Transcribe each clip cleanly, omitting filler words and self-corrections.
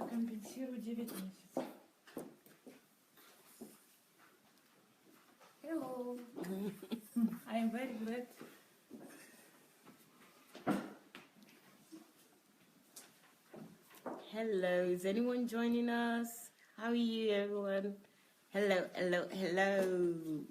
компенсирую 9 месяцев. Hello. I am very glad. Hello, is anyone joining us? How are you, everyone? Hello, hello, hello.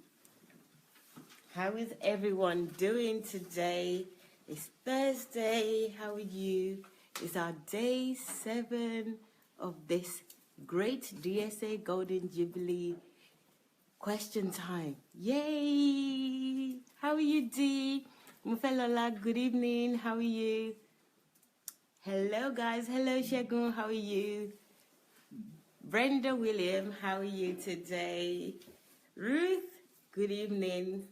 How is everyone doing today? It's Thursday. How are you? It's our day 7 of this great DSA Golden Jubilee question time. Yay! How are you, Dee? Mufelola, good evening. How are you? Hello, guys. Hello, Shegun. How are you? Brenda William, how are you today? Ruth, good evening.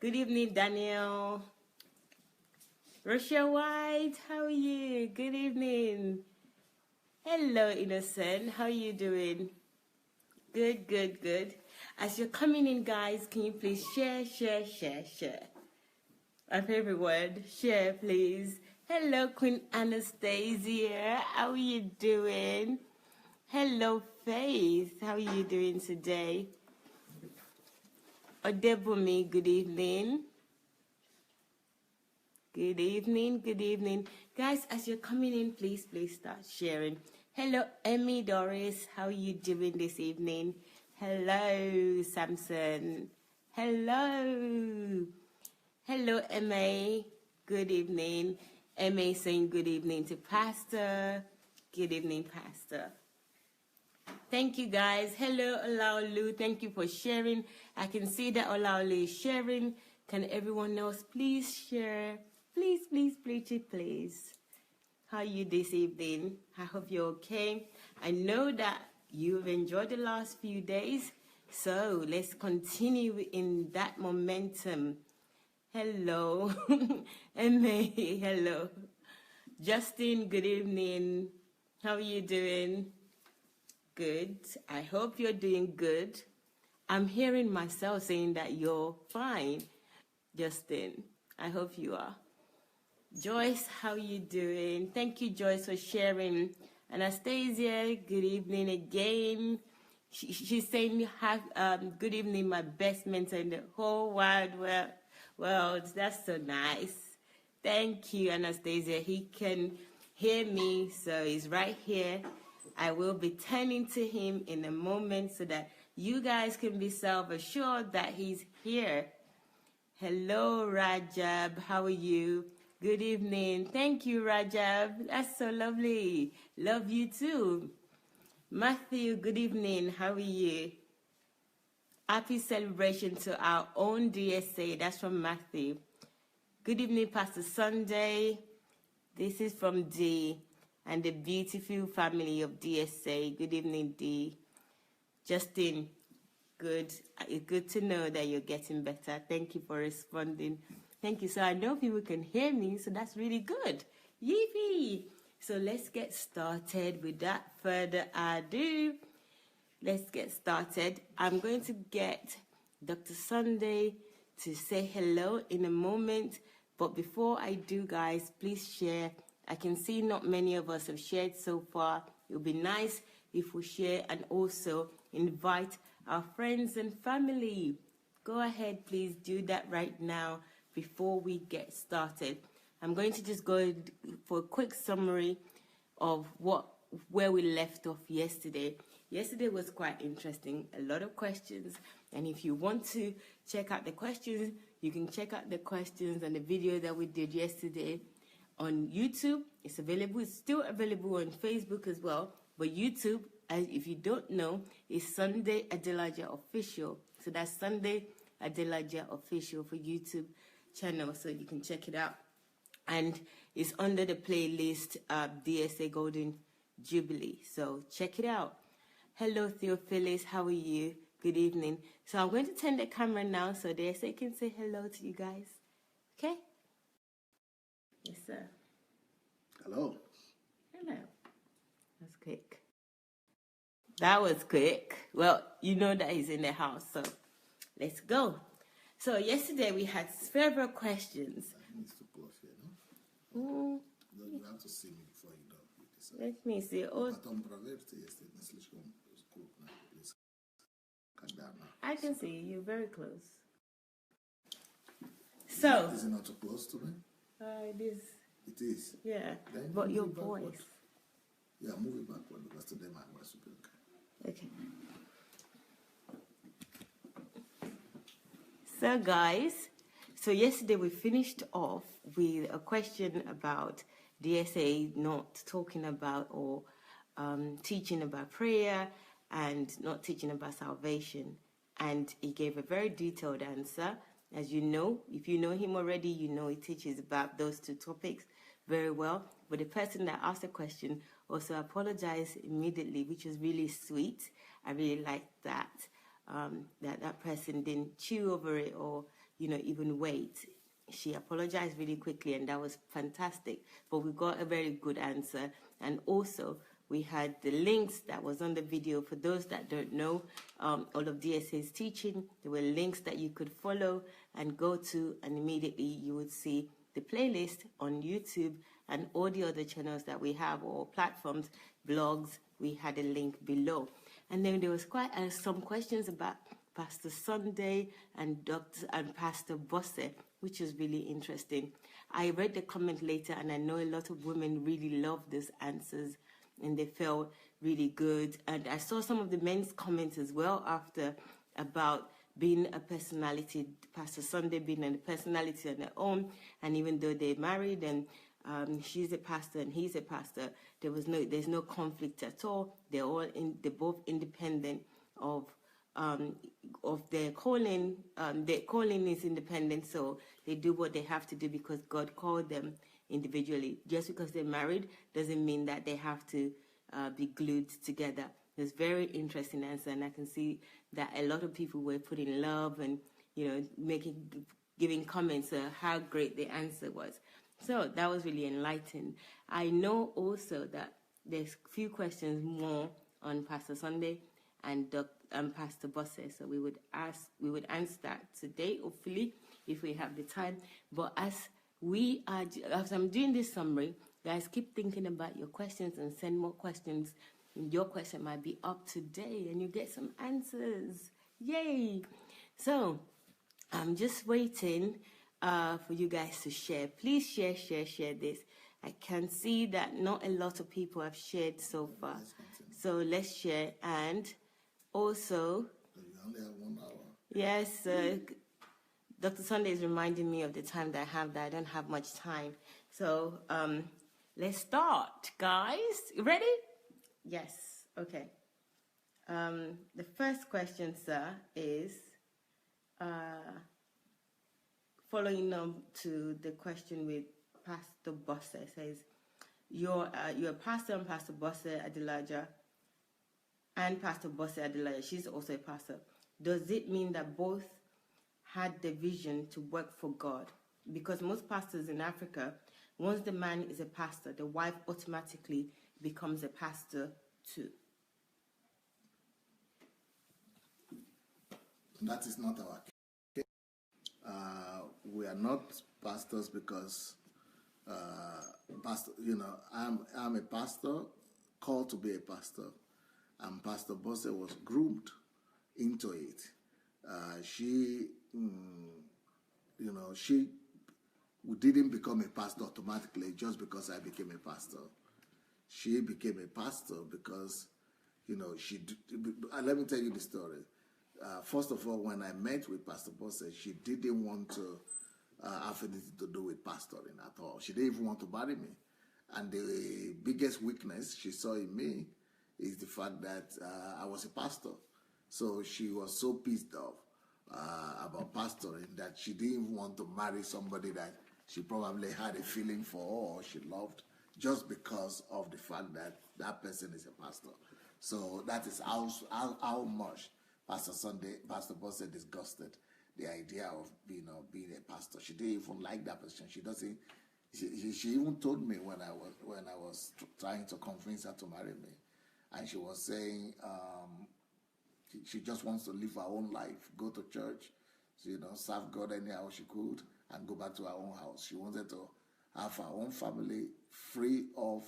Good evening, Daniel. Rochelle White, how are you? Good evening. Hello, Innocent. How are you doing? Good, good, good. As you're coming in, guys, can you please share? My favorite word, share, please. Hello, Queen Anastasia. How are you doing? Hello, Faith. How are you doing today? Odebumi, good evening. Good evening, good evening. Guys, as you're coming in, please start sharing. Hello, Emmy Doris. How are you doing this evening? Hello, Samson. Hello. Hello, Emma. Good evening. Emma saying good evening to Pastor. Good evening, Pastor. Thank you, guys. Hello, Olaolu. Thank you for sharing. I can see that Olaolu is sharing. Can everyone else please share? Please. How are you this evening? I hope you're okay. I know that you've enjoyed the last few days, so let's continue in that momentum. Hello. Emma, hello. Justin, good evening. How are you doing? Good. I hope you're doing good. I'm hearing myself saying that you're fine, Justin. I hope you are. Joyce, how are you doing? Thank you, Joyce, for sharing. Anastasia, good evening again. She's saying, good evening, my best mentor in the whole wide world. That's so nice. Thank you, Anastasia. He can hear me, so he's right here. I will be turning to him in a moment so that you guys can be self-assured that he's here. Hello, Rajab. How are you? Good evening. Thank you, Rajab. That's so lovely. Love you too. Matthew, good evening. How are you? Happy celebration to our own DSA. That's from Matthew. Good evening, Pastor Sunday. This is from D and the beautiful family of DSA. Good evening, D. Justin, good. It's good to know that you're getting better. Thank you for responding. Thank you. So I know people can hear me, so that's really good. Yippee! So let's get started. Without further ado, let's get started. I'm going to get Dr. Sunday to say hello in a moment. But before I do, guys, please share. I can see not many of us have shared so far. It would be nice if we share and also invite our friends and family. Go ahead, please do that right now before we get started. I'm going to just go for a quick summary of where we left off yesterday. Yesterday was quite interesting, a lot of questions. And if you want to check out the questions, you can check out the questions and the video that we did yesterday on YouTube. It's available. It's still available on Facebook as well. But YouTube, if you don't know, is Sunday Adelaja Official. So that's Sunday Adelaja Official for YouTube channel. So you can check it out. And it's under the playlist DSA Golden Jubilee. So check it out. Hello, Theophilus. How are you? Good evening. So I'm going to turn the camera now so DSA can say hello to you guys. Okay? Yes, sir. Hello. Hello. That's quick. That was quick. Well, you know that he's in the house, so let's go. So yesterday we had several questions. I need to pause here, no? You have to see me before you Let me see. Oh, I can see you. You're very close. So. Is it not too close to me? It is. It is. Yeah. Then But move your it backward. voice. Yeah, move it backward because today my voice will be okay. Okay. So guys, so yesterday we finished off with a question about DSA not talking about or teaching about prayer and not teaching about salvation. And he gave a very detailed answer. As you know, if you know him already, you know he teaches about those two topics very well. But the person that asked the question also apologized immediately, which was really sweet. I really liked that. That person didn't chew over it or, even wait. She apologized really quickly, and that was fantastic. But we got a very good answer. And also, we had the links that was on the video. For those that don't know, all of DSA's teaching, there were links that you could follow and go to, and immediately you would see the playlist on YouTube and all the other channels that we have or platforms, blogs. We had a link below. And then there was quite some questions about Pastor Sunday and Pastor Bose, which was really interesting. I read the comment later, and I know a lot of women really loved these answers, and they felt really good. And I saw some of the men's comments as well after about being a personality, Pastor Sunday being a personality on their own, and even though they're married and she's a pastor and he's a pastor, there's no conflict at all. They're both independent of their calling. Their calling is independent, so they do what they have to do because God called them individually. Just because they're married doesn't mean that they have to be glued together. It's very interesting answer, and I can see that a lot of people were putting love and giving comments how great the answer was. So that was really enlightening. I know also that there's a few questions more on Pastor Sunday and Pastor Bose. So we would answer that today, hopefully, if we have the time. But as I'm doing this summary, guys, keep thinking about your questions and send more questions. Your question might be up today and you get some answers. Yay! So I'm just waiting for you guys to share. Please share this. I can see that not a lot of people have shared so far. So let's share. And also, You only have 1 hour. Yes, Dr. Sunday is reminding me of the time that I don't have much time. So let's start, guys. Ready? Yes. Okay. The first question, sir, is following on to the question with Pastor Bose. It says, you're a pastor and Pastor Bose Adelaja, and Pastor Bose Adelaja, she's also a pastor. Does it mean that both had the vision to work for God? Because most pastors in Africa, once the man is a pastor, the wife automatically becomes a pastor too. That is not our case. We are not pastors because, I'm a pastor, called to be a pastor, and Pastor Bose was groomed into it. She didn't become a pastor automatically just because I became a pastor. She became a pastor because, let me tell you the story. First of all, when I met with Pastor Bose, she didn't want to have anything to do with pastoring at all. She didn't even want to marry me. And the biggest weakness she saw in me is the fact that I was a pastor. So she was so pissed off about pastoring that she didn't even want to marry somebody that she probably had a feeling for or she loved just because of the fact that that person is a pastor. So that is how much Pastor Bose disgusted the idea of being a pastor. She didn't even like that position. She doesn't. She even told me when I was trying to convince her to marry me, and she was saying she just wants to live her own life, go to church, serve God anyhow she could, and go back to her own house. She wanted to have her own family free of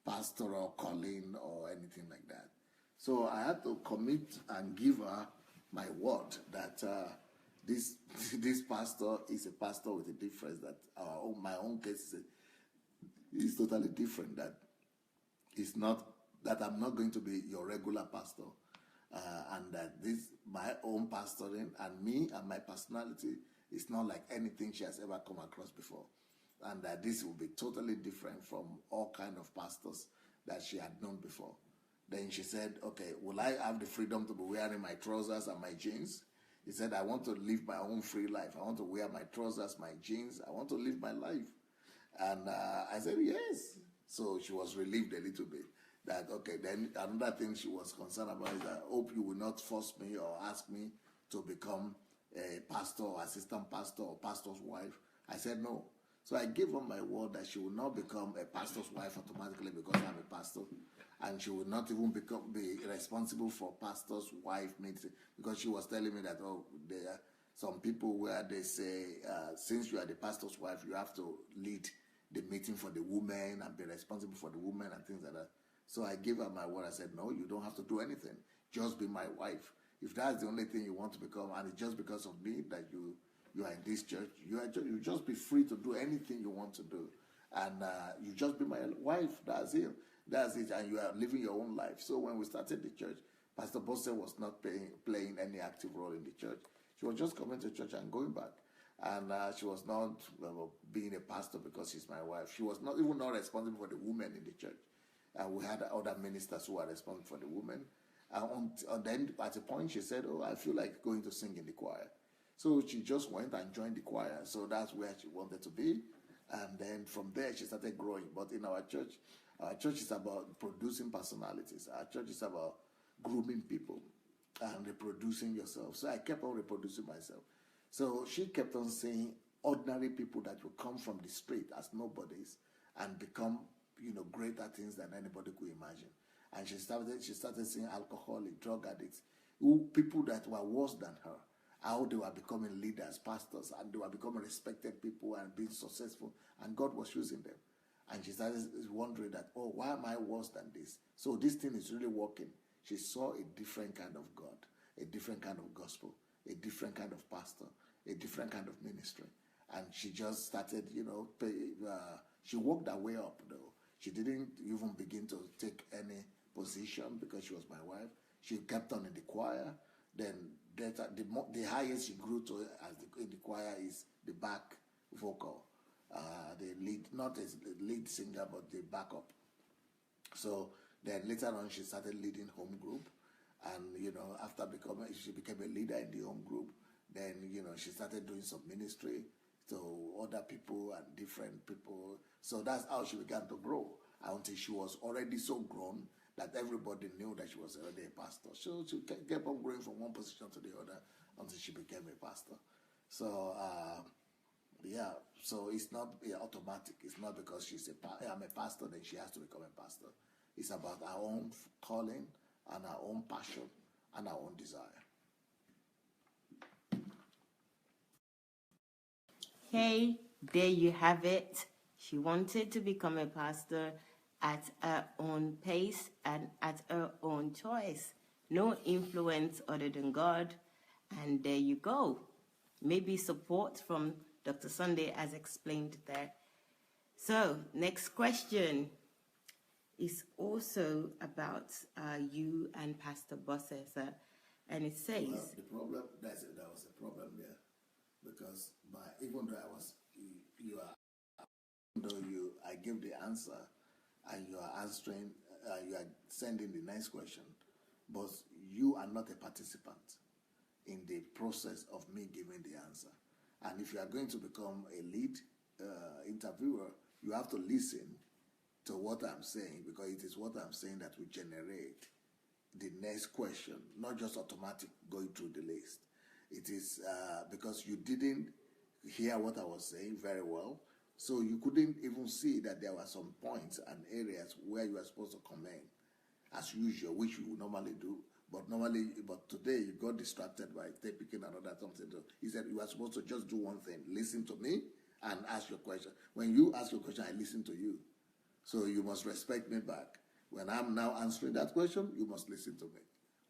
pastoral calling or anything like that. So I had to commit and give her my word that this this pastor is a pastor with a difference, that my own case is totally different, that it's not that I'm not going to be your regular pastor, and that this my own pastoring and me and my personality is not like anything she has ever come across before, and that this will be totally different from all kind of pastors that she had known before. Then she said, okay, will I have the freedom to be wearing my trousers and my jeans? He said, I want to live my own free life. I want to wear my trousers, my jeans. I want to live my life. And I said, yes. So she was relieved a little bit. That, okay, then another thing she was concerned about is that I hope you will not force me or ask me to become a pastor or assistant pastor or pastor's wife. I said no. So I gave her my word that she will not become a pastor's wife automatically because I'm a pastor. And she will not even be responsible for pastor's wife meeting, because she was telling me that, oh, there are some people where they say, since you are the pastor's wife, you have to lead the meeting for the women and be responsible for the women and things like that. So I gave her my word. I said, no, you don't have to do anything. Just be my wife. If that's the only thing you want to become, and it's just because of me that you are in this church, you just be free to do anything you want to do. And you just be my wife. That's it. That's it. And you are living your own life. So when we started the church, Pastor Bose was not playing any active role in the church. She was just coming to church and going back. And she was not being a pastor because she's my wife. She was not even not responsible for the women in the church. We had other ministers who were responsible for the women. And then at a point she said, oh, I feel like going to sing in the choir. So she just went and joined the choir. So that's where she wanted to be. And then from there she started growing. But in our church is about producing personalities. Our church is about grooming people and reproducing yourself. So I kept on reproducing myself. So she kept on saying ordinary people that will come from the street as nobodies and become, greater things than anybody could imagine. And she started seeing alcoholic, drug addicts, people that were worse than her, how they were becoming leaders, pastors, and they were becoming respected people and being successful, and God was using them. And she started wondering that, oh, why am I worse than this? So this thing is really working. She saw a different kind of God, a different kind of gospel, a different kind of pastor, a different kind of ministry. And she just started, she worked her way up, though. She didn't even begin to take any position because she was my wife. She kept on in the choir. Then the highest she grew to in the choir is the back vocal. The lead, not as the lead singer, but the backup. So then later on, she started leading home group, and after she became a leader in the home group. Then she started doing some ministry to other people and different people. So that's how she began to grow until she was already so grown that everybody knew that she was already a pastor. So she kept on growing from one position to the other until she became a pastor. So. So it's not automatic. It's not because I'm a pastor that she has to become a pastor. It's about our own calling and our own passion and our own desire. Hey, there you have it. She wanted to become a pastor at her own pace and at her own choice. No influence other than God. And there you go. Maybe support from Dr. Sunday as explained there. So, next question is also about you and Pastor Bose, and it says... Well, the problem, there was a problem there, because even though I gave the answer, and you are answering, you are sending the next question, but you are not a participant in the process of me giving the answer. And if you are going to become a lead interviewer, you have to listen to what I'm saying, because it is what I'm saying that will generate the next question, not just automatic going through the list. It is because you didn't hear what I was saying very well, so you couldn't even see that there were some points and areas where you are supposed to comment, as usual, which you would normally do. But today you got distracted by picking another something. He said you are supposed to just do one thing: listen to me and ask your question. When you ask your question, I listen to you. So you must respect me back. When I'm now answering that question, you must listen to me.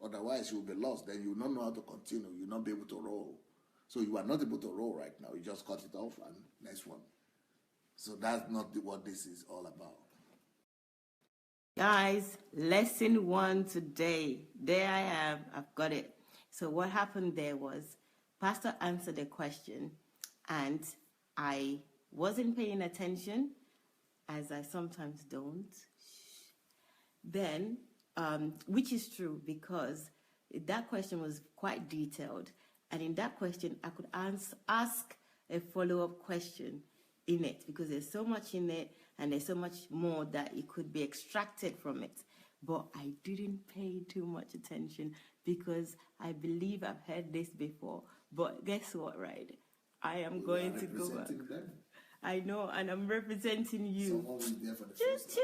Otherwise, you will be lost. Then you will not know how to continue. You will not be able to roll. So you are not able to roll right now. You just cut it off and next one. So that's not what this is all about. Guys, lesson 1 today. There I am. I've got it. So what happened there was Pastor answered a question and I wasn't paying attention, as I sometimes don't. Then, which is true because that question was quite detailed. And in that question, I could ask a follow-up question in it because there's so much in it and there's so much more that it could be extracted from it. But I didn't pay too much attention because I believe I've heard this before. But guess what, right? I am going to go back. Them. I know, and I'm representing you. Someone will be there for the first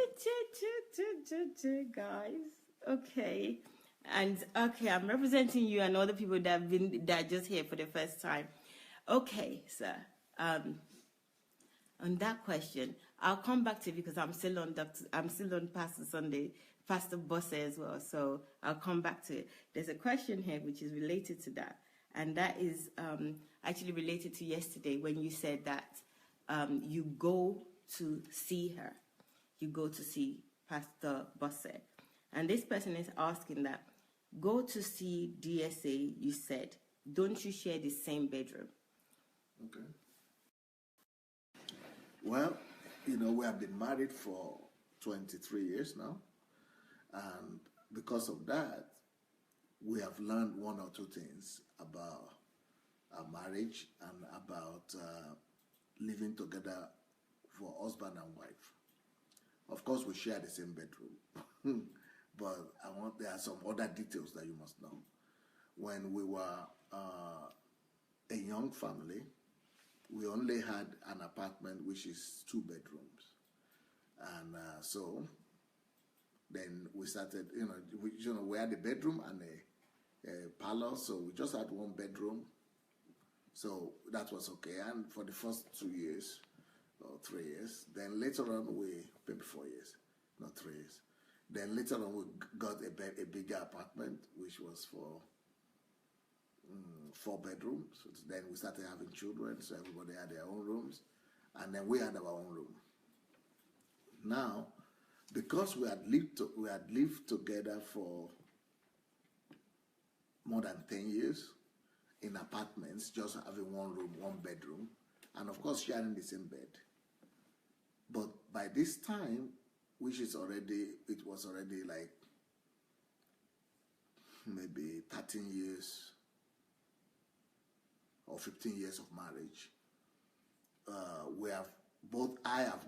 time. Guys. Okay. And okay, I'm representing you and other people that are just here for the first time. Okay, sir. On that question, I'll come back to you because I'm still on Pastor Bose as well. So I'll come back to it. There's a question here which is related to that. And that is actually related to yesterday when you said that you go to see her. You go to see Pastor Bose. And this person is asking that, go to see DSA, you said. Don't you share the same bedroom? Okay. Well, we have been married for 23 years now. And because of that, we have learned one or two things about our marriage and about living together for husband and wife. Of course, we share the same bedroom. But there are some other details that you must know. When we were a young family, we only had an apartment which is 2 bedrooms. And so then we started, we had a bedroom and a parlor, so we just had 1 bedroom. So that was okay. And for the first 2 years or 3 years, then later on maybe 4 years, not 3 years. Then later on we got a bigger apartment, which was for 4 bedrooms. So then we started having children, so everybody had their own rooms, and then we had our own room. Now, because we had lived together for more than 10 years in apartments, just having 1 room, 1 bedroom, and of course sharing the same bed. But by this time, it was already like maybe 13 years or 15 years of marriage. I have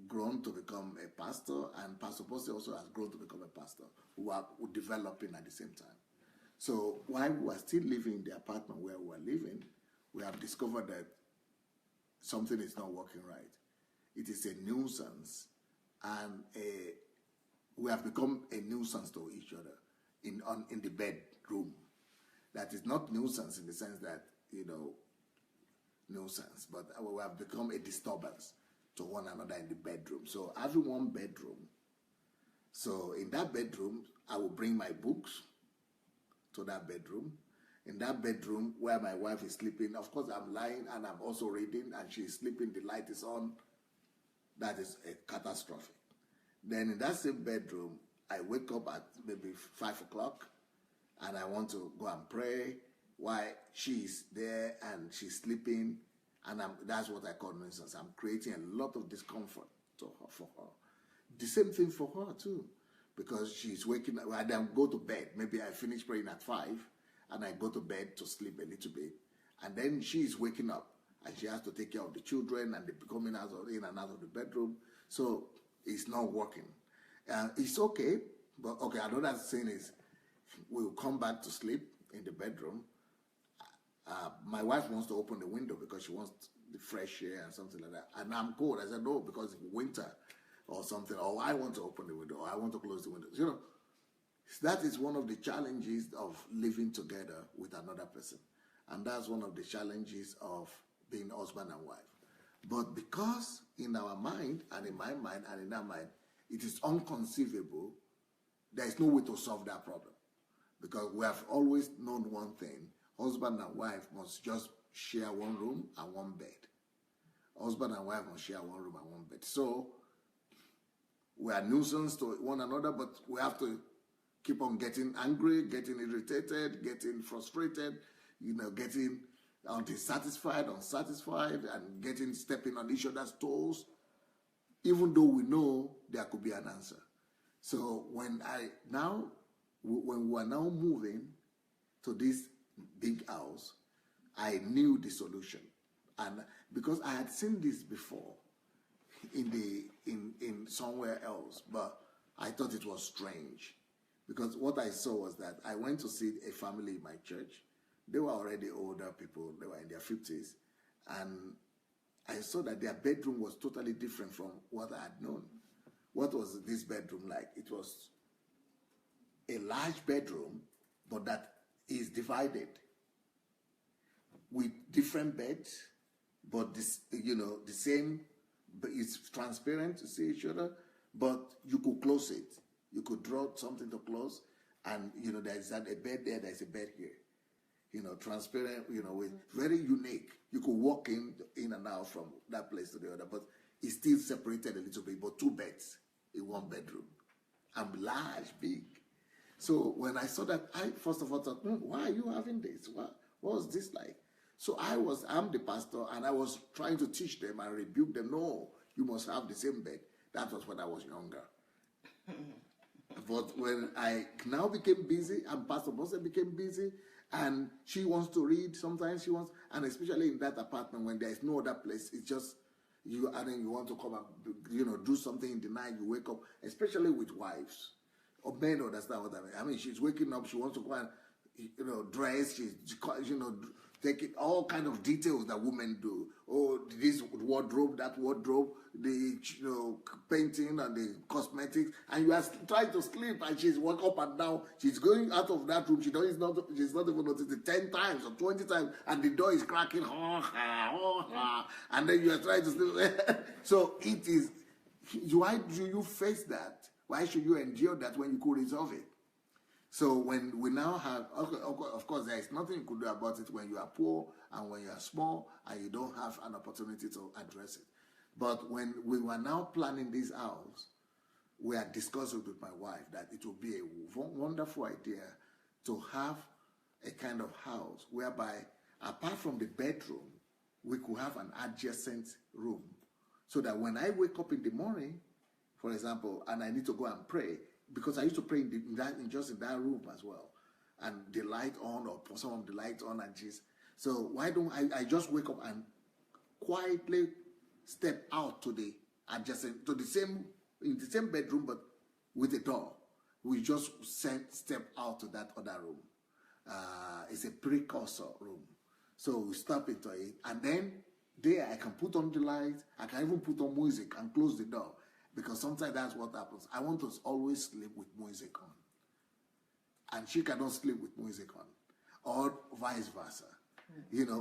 grown to become a pastor, and Pastor Bose also has grown to become a pastor, who are developing at the same time. So while we were still living in the apartment where we were living, we have discovered that something is not working right. It is a nuisance, and we have become a nuisance to each other in the bedroom. That is not nuisance in the sense that, nuisance, but we have become a disturbance to one another in the bedroom. So having 1 bedroom, so in that bedroom, I will bring my books to that bedroom. In that bedroom where my wife is sleeping, of course I'm lying and I'm also reading, and she's sleeping, the light is on. That is a catastrophe. Then in that same bedroom, I wake up at maybe 5 o'clock and I want to go and pray while she's there and she's sleeping, and that's what I call nuisance. I'm creating a lot of discomfort for her. The same thing for her too, because she's waking up. I then go to bed. Maybe I finish praying at 5 and I go to bed to sleep a little bit, and then she's waking up and she has to take care of the children, and they're coming in and out of the bedroom. So it's not working. It's okay, but okay, another thing is we'll come back to sleep in the bedroom. My wife wants to open the window because she wants the fresh air and something like that. And I'm cold. I said, no, because it's winter or something. Or I want to open the window, or I want to close the window. That is one of the challenges of living together with another person. And that's one of the challenges of being husband and wife. But because in our mind and in my mind and in our mind, it is unconceivable. There is no way to solve that problem. Because we have always known one thing: husband and wife must just share one room and one bed. Husband and wife must share one room and one bed. So we are nuisance to one another, but we have to keep on getting angry, getting irritated, getting frustrated, getting dissatisfied, unsatisfied, and stepping on each other's toes, even though we know there could be an answer. So when we are now moving to this big house, I knew the solution. And because I had seen this before in somewhere else, but I thought it was strange. Because what I saw was that I went to see a family in my church. They were already older people. They were in their 50s. And I saw that their bedroom was totally different from what I had known. What was this bedroom like? It was a large bedroom, but that is divided with different beds, but this, the same, but it's transparent to see each other, but you could close it. You could draw something to close, and there's a bed there, there's a bed here. Transparent, with very unique. You could walk in and out from that place to the other, but it's still separated a little bit, but two beds in one bedroom. And large, big. So when I saw that, I first of all thought, why are you having this? What was this like? So I'm the pastor, and I was trying to teach them and rebuke them. No, you must have the same bed. That was when I was younger. But when I now became busy, and Pastor Bose became busy, and she wants to read, sometimes she wants, and especially in that apartment when there is no other place, it's just you, and then you want to come and do something in the night, you wake up, especially with wives. Or men understand what I mean. I mean, she's waking up, she wants to go and, dress, she's, taking all kind of details that women do. Oh, this wardrobe, that wardrobe, the painting and the cosmetics, and you are trying to sleep, and she's walk up and down. She's going out of that room. She's not even noticed it 10 times or 20 times, and the door is cracking. And then you are trying to sleep. So it is. Why do you face that? Why should you endure that when you could resolve it? So when we now have, of course, there is nothing you could do about it when you are poor and when you are small and you don't have an opportunity to address it. But when we were now planning this house, we had discussed it with my wife that it would be a wonderful idea to have a kind of house whereby, apart from the bedroom, we could have an adjacent room. So that when I wake up in the morning, for example, and I need to go and pray, because I used to pray just in that room as well, and the light on, or some of the light on, and just so why don't I just wake up and quietly step out to the adjacent, in the same bedroom, but with a door. We just step out to that other room. It's a precursor room, so we step into it, and then there I can put on the light. I can even put on music and close the door. Because sometimes that's what happens. I want to always sleep with music on. And she cannot sleep with music on. Or vice versa.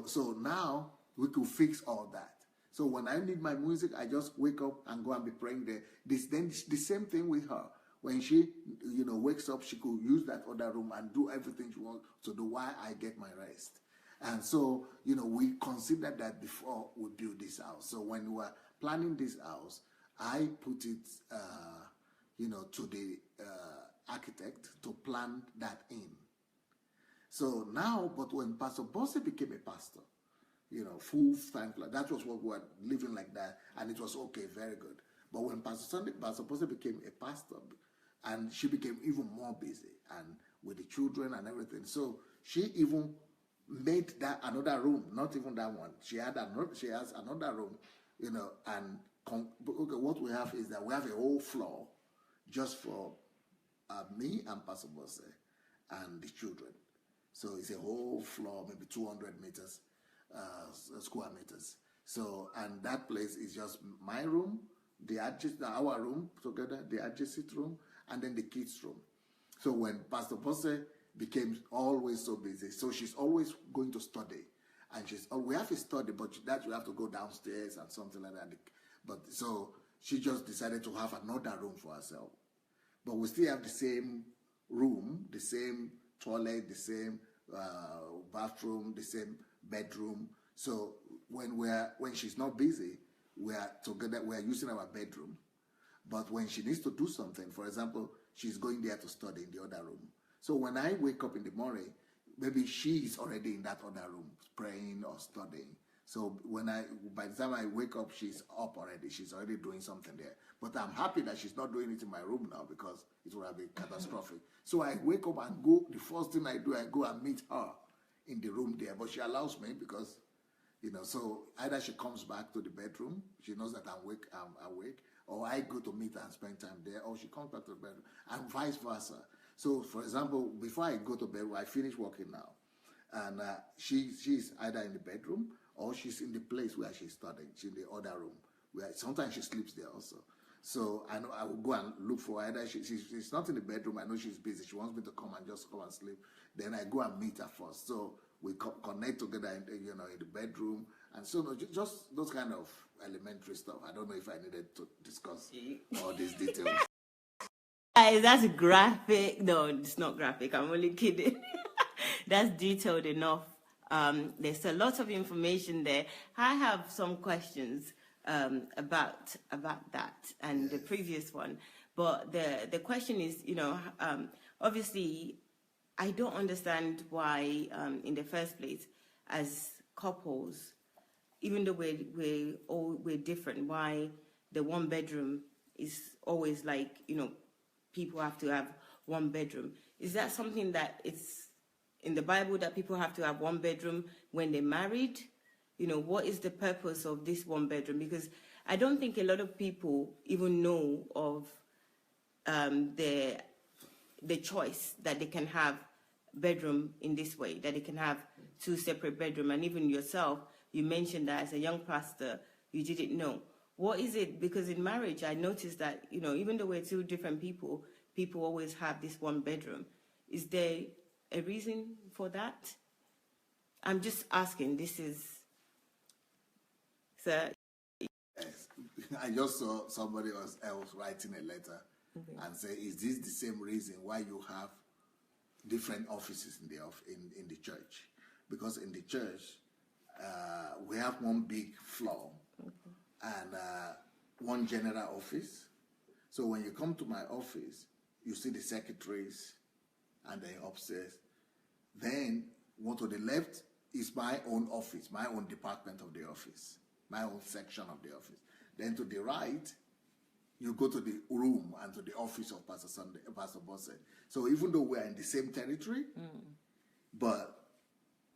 So now we could fix all that. So when I need my music, I just wake up and go and be praying there. Then the same thing with her. When she, wakes up, she could use that other room and do everything she wants to do while I get my rest. And so, we considered that before we build this house. So when we were planning this house, I put it, to the architect to plan that in. So now, but when Pastor Bose became a pastor, full-time, that was what we were living like that, and it was okay, very good. But when Pastor Bose became a pastor, and she became even more busy, and with the children and everything, so she even made that another room, not even that one. She has another room, and what we have is that we have a whole floor just for me and Pastor Bose and the children. So it's a whole floor, maybe 200 meters, square meters. So, and that place is just my room, our room together, the adjacent room, and then the kids' room. So when Pastor Bose became always so busy, so she's always going to study. And we have a study, but that you have to go downstairs and something like that. But so she just decided to have another room for herself. But we still have the same room, the same toilet, the same bathroom, the same bedroom. So when she's not busy, we are together. We are using our bedroom. But when she needs to do something, for example, she's going there to study in the other room. So when I wake up in the morning, maybe she's already in that other room praying or studying. So by the time I wake up, she's up already. She's already doing something there. But I'm happy that she's not doing it in my room now because it would have been catastrophic. So I wake up and go. The first thing I do, I go and meet her in the room there. But she allows me because, so either she comes back to the bedroom, she knows that I'm awake, or I go to meet her and spend time there, or she comes back to the bedroom, and vice versa. So, for example, before I go to bed, I finish working now, and she's either in the bedroom or she's in the place where she's studying. She's in the other room, where sometimes she sleeps there also. So I know I will go and look for her. Either she's not in the bedroom. I know she's busy. She wants me to come and just come and sleep. Then I go and meet her first. So we connect together in the bedroom, and so just those kind of elementary stuff. I don't know if I needed to discuss all these details. Guys, that's graphic. No, it's not graphic. I'm only kidding. That's detailed enough. There's a lot of information there. I have some questions about that and the previous one. But the question is, obviously, I don't understand why, in the first place, as couples, even though we're different, why the one bedroom is always like, people have to have one bedroom. Is that something that it's in the Bible that people have to have one bedroom when they're married? What is the purpose of this one bedroom? Because I don't think a lot of people even know of the choice that they can have bedroom in this way, that they can have two separate bedrooms. And even yourself, you mentioned that as a young pastor, you didn't know. What is it? Because in marriage, I noticed that, even though we're two different people always have this one bedroom. Is there a reason for that? I'm just asking. This is... Sir? Yes. I just saw somebody else writing a letter and say, is this the same reason why you have different offices in the church? Because in the church, we have one big floor and one general office. So when you come to my office, you see the secretaries and then upstairs. Then one to the left is my own office, my own department of the office, my own section of the office. Then to the right, you go to the room and to the office of Pastor Bose. So even though we are in the same territory, but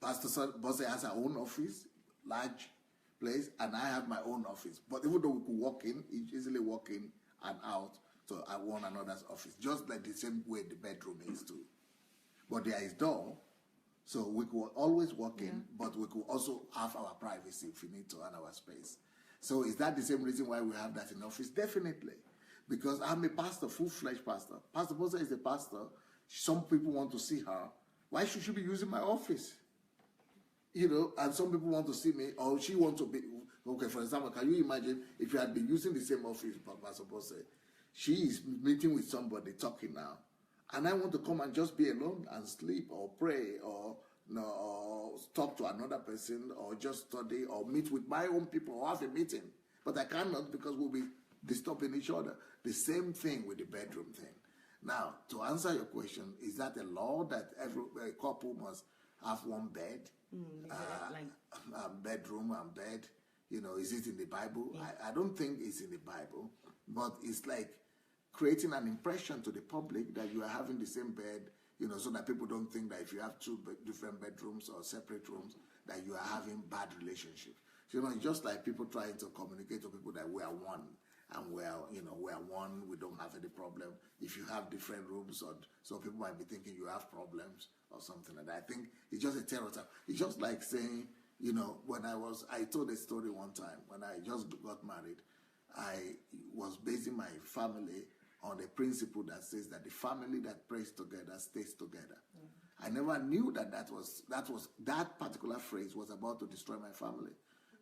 Pastor Bose has her own office, large place, and I have my own office. But even though we could walk in, easily walk in and out to one another's office, just like the same way the bedroom is too. But there is door, so we could always walk in, but we could also have our privacy if we need to and our space. So is that the same reason why we have that in office? Definitely. Because I'm a pastor, full-fledged pastor. Pastor Bose is a pastor. Some people want to see her. Why should she be using my office? And some people want to see me, or she wants to be... Okay, for example, can you imagine if you had been using the same office, Pastor Bose, she is meeting with somebody, talking now, and I want to come and just be alone and sleep or pray or talk to another person or just study or meet with my own people or have a meeting. But I cannot because we'll be disturbing each other. The same thing with the bedroom thing. Now, to answer your question, is that a law that every couple must have one bed? Bedroom and bed? Is it in the Bible? I don't think it's in the Bible, but it's like creating an impression to the public that you are having the same bed, so that people don't think that if you have two different bedrooms or separate rooms, that you are having bad relationships. It's just like people trying to communicate to people that we are one, and we are one, we don't have any problem. If you have different rooms, so people might be thinking you have problems or something like that. I think it's just a stereotype. It's just like saying, when I told a story one time, when I just got married, I was basing my family on a principle that says that the family that prays together stays together. I never knew that particular phrase was about to destroy my family.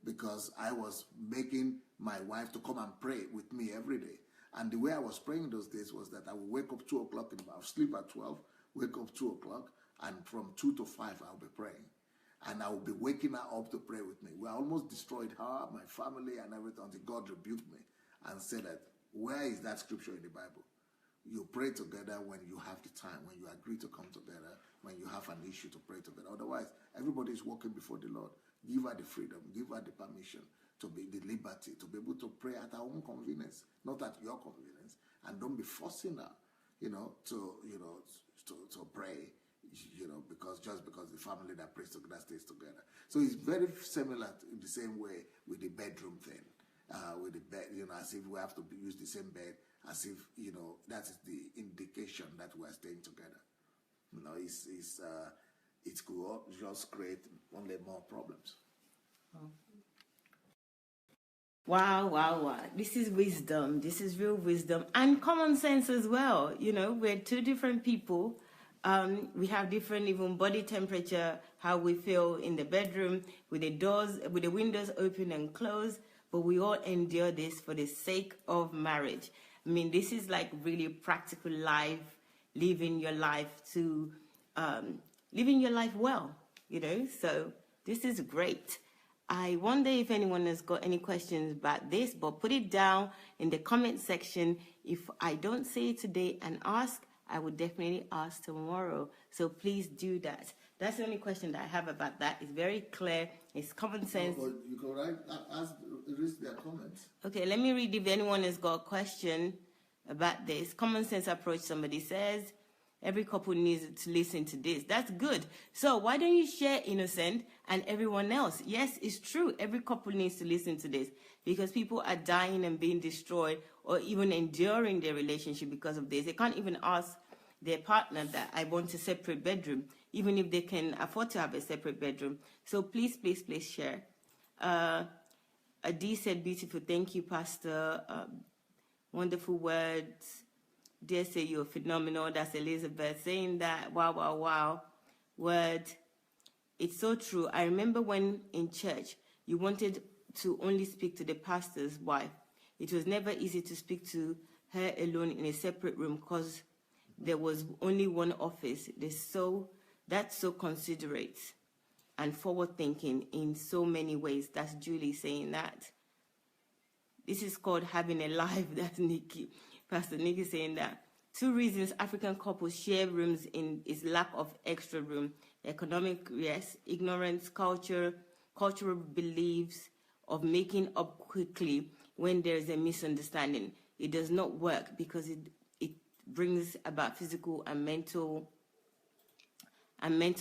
because I was making my wife to come and pray with me every day. And the way I was praying those days was that I would wake up 2 o'clock, I'll sleep at 12, wake up 2 o'clock, and from 2 to 5, I'll be praying. And I will be waking her up to pray with me. We almost destroyed her, my family, and everything until God rebuked me and said that, where is that scripture in the Bible? You pray together when you have the time, when you agree to come together, when you have an issue to pray together. Otherwise, everybody is walking before the Lord. Give her the freedom, give her the permission, to be the liberty, to be able to pray at her own convenience, not at your convenience. And don't be forcing her, to pray, because the family that prays together stays together. So it's very similar in the same way with the bedroom thing. With the bed, as if we have to use the same bed, as if, that is the indication that we are staying together. It could just create only more problems. Wow. This is wisdom. This is real wisdom and common sense as well. We're two different people. We have different even body temperature, how we feel in the bedroom, with the windows open and closed, but we all endure this for the sake of marriage. I mean, this is like really practical life, living your life well, so this is great. I wonder if anyone has got any questions about this, but put it down in the comment section. If I don't say it today and ask, I will definitely ask tomorrow. So please do that. That's the only question that I have about that. It's very clear. It's common sense. You can read their comments. Okay, let me read if anyone has got a question about this. Common sense approach, somebody says. Every couple needs to listen to this. That's good. So why don't you share Innocent and everyone else? Yes, it's true. Every couple needs to listen to this because people are dying and being destroyed or even enduring their relationship because of this. They can't even ask their partner that I want a separate bedroom, even if they can afford to have a separate bedroom. So please share. Adi said, beautiful. Thank you, Pastor. Wonderful words. Dare say you're phenomenal. That's Elizabeth saying that. Wow. Word. It's so true. I remember when in church, you wanted to only speak to the pastor's wife. It was never easy to speak to her alone in a separate room because there was only one office. That's so considerate and forward-thinking in so many ways. That's Julie saying that. This is called having a life. That's Nikki. Pastor Nikki saying that. 2 reasons African couples share rooms is lack of extra room. Economic, yes. Ignorance, cultural beliefs of making up quickly when there is a misunderstanding. It does not work because it brings about physical and mental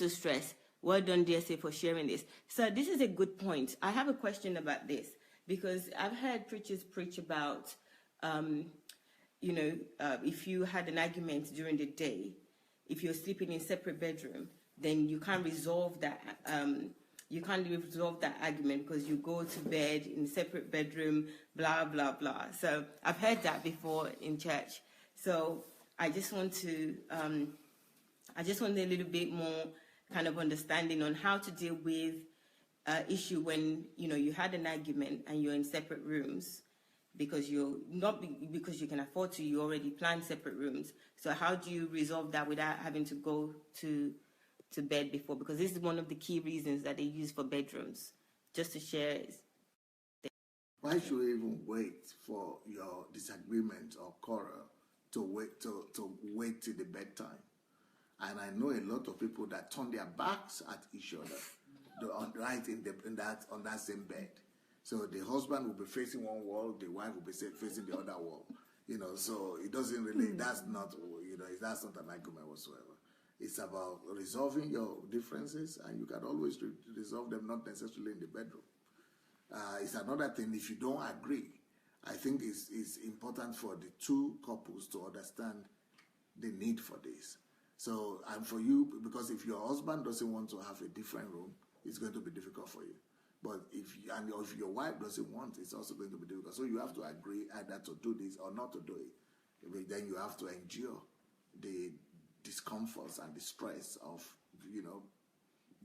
stress. Well done, DSA, for sharing this. So this is a good point. I have a question about this because I've heard preachers preach about, if you had an argument during the day, if you're sleeping in a separate bedroom, then you can't resolve that. You can't resolve that argument because you go to bed in a separate bedroom, blah, blah, blah. So I've heard that before in church. So I just want a little bit more kind of understanding on how to deal with issue when, you had an argument and you're in separate rooms because because you can afford to, you already planned separate rooms. So how do you resolve that without having to go to bed before? Because this is one of the key reasons that they use for bedrooms. Just to share. Why should we even wait for your disagreement or quarrel to wait till the bedtime? And I know a lot of people that turn their backs at each other, right on that same bed. So the husband will be facing one wall, the wife will be facing the other wall. So it doesn't really. That's not an argument whatsoever. It's about resolving your differences, and you can always resolve them, not necessarily in the bedroom. It's another thing, if you don't agree, I think it's important for the two couples to understand the need for this. So, and for you, because if your husband doesn't want to have a different room, it's going to be difficult for you. But if your wife doesn't want, it's also going to be difficult. So you have to agree either to do this or not to do it. Then you have to endure the discomforts and the stress of,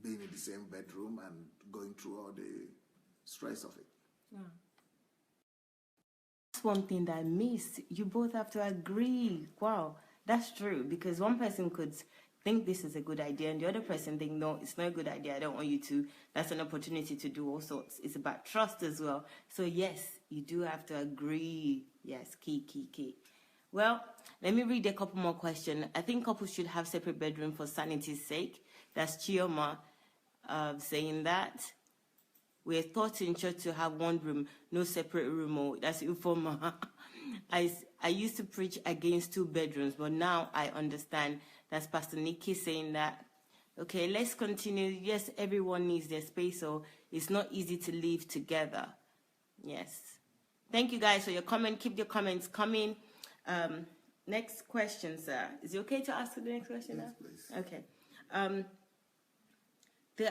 being in the same bedroom and going through all the stress of it. Yeah. That's one thing that I missed. You both have to agree. Wow, that's true. Because one person could think this is a good idea, and the other person think, no, it's not a good idea. I don't want you to. That's an opportunity to do all sorts. It's about trust as well. So yes, you do have to agree. Yes, key. Well, let me read a couple more questions. I think couples should have separate bedroom for sanity's sake. That's Chioma saying that. We're taught in church to have one room, no separate room. Oh, that's Ufoma. I used to preach against 2 bedrooms, but now I understand. That's Pastor Nikki saying that. Okay, let's continue. Yes, everyone needs their space, so it's not easy to live together. Yes. Thank you guys for your comment. Keep your comments coming. Next question, sir. Is it okay to ask the next question now? Yes, please. Okay.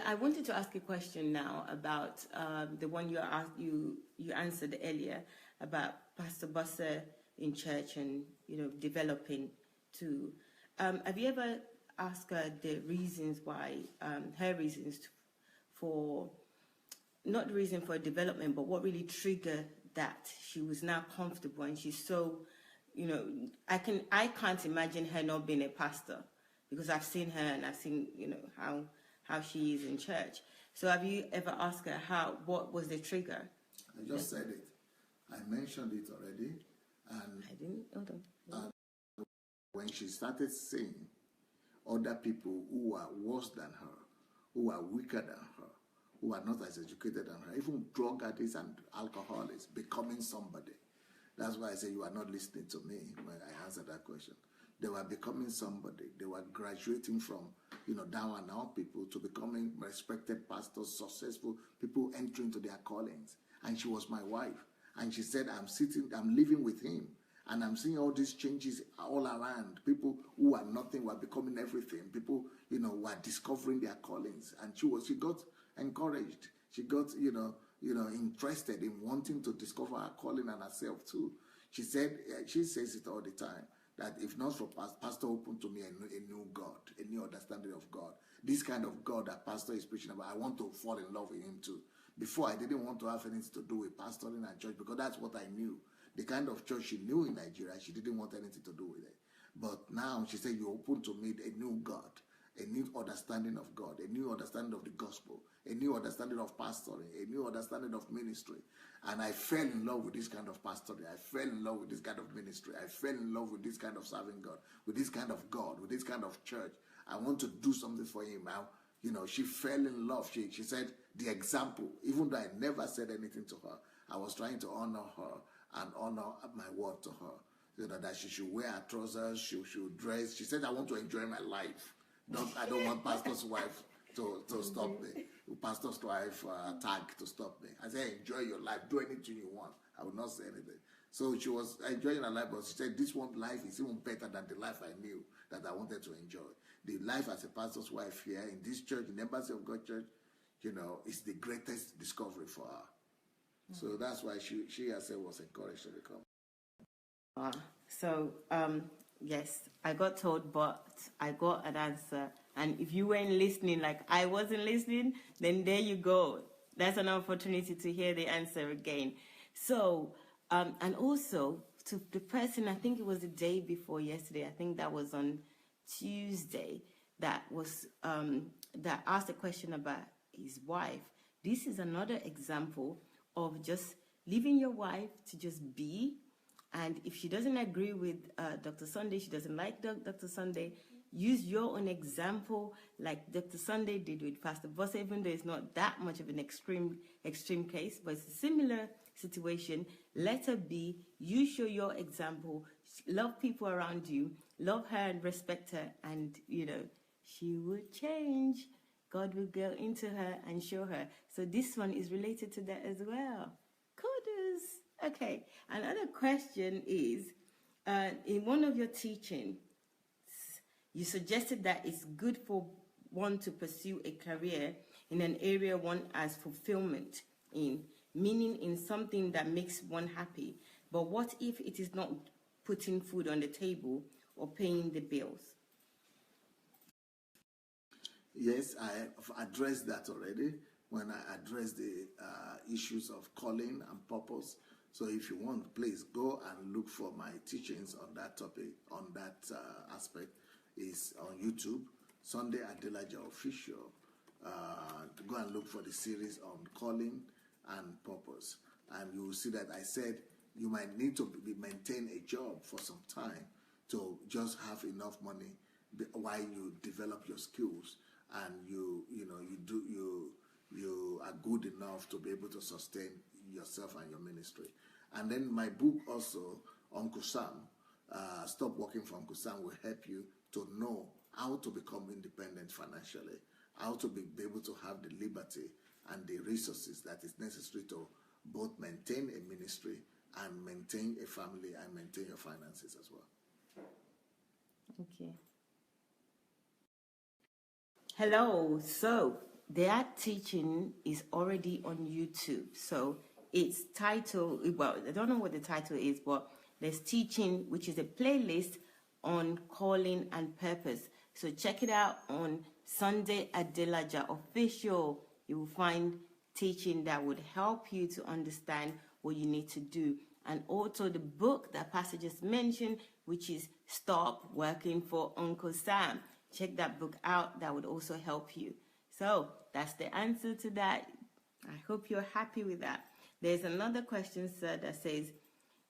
I wanted to ask a question now about the one you answered earlier about Pastor Bose in church and developing too. Have you ever asked her the reasons why her reasons for not the reason for development, but what really triggered that she was now comfortable and she's so I can't imagine her not being a pastor because I've seen her and I've seen how she is in church. So have you ever asked her what was the trigger? I just said it. I mentioned it already. And I didn't. Hold on. When she started seeing other people who are worse than her, who are weaker than her, who are not as educated than her, even drug addicts and alcoholics, becoming somebody. That's why I say you are not listening to me when I answer that question. They were becoming somebody. They were graduating from, down and out people to becoming respected pastors, successful people entering to their callings. And she was my wife. And she said, I'm living with him. And I'm seeing all these changes all around. People who are nothing were becoming everything. People, were discovering their callings. And she got encouraged. She got, interested in wanting to discover her calling and herself too. She said, she says it all the time, that if not for Pastor opened to me a new God, a new understanding of God, this kind of God that Pastor is preaching about, I want to fall in love with him too. Before, I didn't want to have anything to do with pastoring and church because that's what I knew. The kind of church she knew in Nigeria, she didn't want anything to do with it. But now she said, you open to me a new God, a new understanding of God, a new understanding of the gospel, a new understanding of pastoring, a new understanding of ministry. And I fell in love with this kind of pastoring. I fell in love with this kind of ministry. I fell in love with this kind of serving God, with this kind of God, with this kind of church. I want to do something for him. Now, she fell in love. She said the example, even though I never said anything to her, I was trying to honor her and honor my word to her. That she should wear her trousers, she should dress. She said, I want to enjoy my life. I don't want pastor's wife to stop me. Pastor's wife tag to stop me. I said, enjoy your life. Do anything you want. I will not say anything. So she was enjoying her life, but she said, this one life is even better than the life I knew that I wanted to enjoy. The life as a pastor's wife here in this church, in the Embassy of God Church, is the greatest discovery for her. So that's why she herself was encouraged to become. So, yes, I got told, but I got an answer. And if you weren't listening, like I wasn't listening, then there you go. That's an opportunity to hear the answer again. So, and also to the person, I think it was the day before yesterday, I think that was on Tuesday, that was that asked a question about his wife. This is another example of just leaving your wife to just be. And if she doesn't agree with Dr. Sunday, she doesn't like Dr. Sunday, use your own example like Dr. Sunday did with Pastor Bose, even though it's not that much of an extreme case, but it's a similar situation. Let her be. You show your example. Love people around you. Love her and respect her. And, she will change. God will go into her and show her. So this one is related to that as well. Kudos. Okay. Another question is, in one of your teachings, you suggested that it's good for one to pursue a career in an area one has fulfillment in, meaning in something that makes one happy. But what if it is not putting food on the table or paying the bills? Yes, I have addressed that already. when I address the issues of calling and purpose. So if you want, please go and look for my teachings on that topic, on that aspect. Is on YouTube, Sunday Adelaja Official. Go and look for the series on calling and purpose. And you will see that I said you might need to maintain a job for some time to just have enough money while you develop your skills and you are good enough to be able to sustain yourself and your ministry. And then my book also, Uncle Sam, Stop Working for Uncle Sam, will help you to know how to become independent financially, how to be able to have the liberty and the resources that is necessary to both maintain a ministry and maintain a family and maintain your finances as well. Okay. Hello. So their teaching is already on YouTube. So it's titled, well, I don't know what the title is, but there's teaching, which is a playlist on calling and purpose. So check it out on Sunday Adelaja Official. You will find teaching that would help you to understand what you need to do. And also the book that Pastor just mentioned, which is Stop Working for Uncle Sam. Check that book out. That would also help you. So that's the answer to that. I hope you're happy with that. There's another question, sir, that says,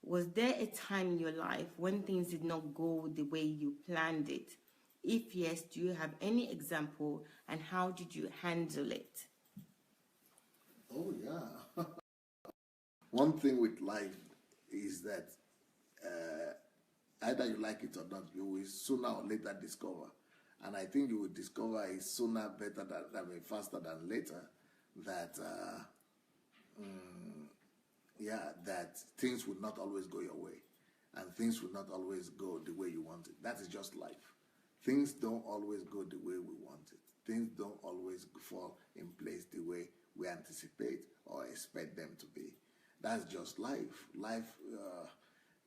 was there a time in your life when things did not go the way you planned it? If yes, do you have any example and how did you handle it? Oh, yeah. One thing with life is that either you like it or not, you will sooner or later discover. And I think you will discover it sooner, better faster than later, that that things will not always go your way, and things will not always go the way you want it. That is just life. Things don't always go the way we want it. Things don't always fall in place the way we anticipate or expect them to be. That's just life. Life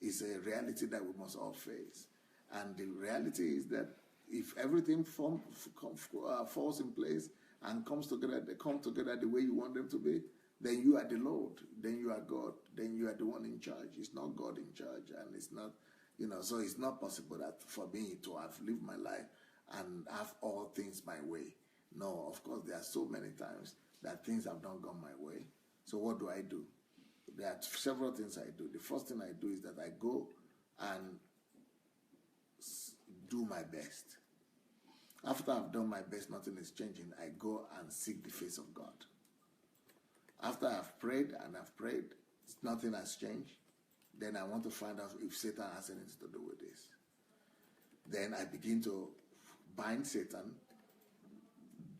is a reality that we must all face. And the reality is that if everything falls in place and comes together, they come together the way you want them to be, then you are the Lord, then you are God, then you are the one in charge. It's not God in charge, and it's not, so it's not possible that for me to have lived my life and have all things my way. No, of course, there are so many times that things have not gone my way. So what do? There are several things I do. The first thing I do is that I go and do my best. After I've done my best, nothing is changing. I go and seek the face of God. After I've prayed, nothing has changed. Then I want to find out if Satan has anything to do with this. Then I begin to bind Satan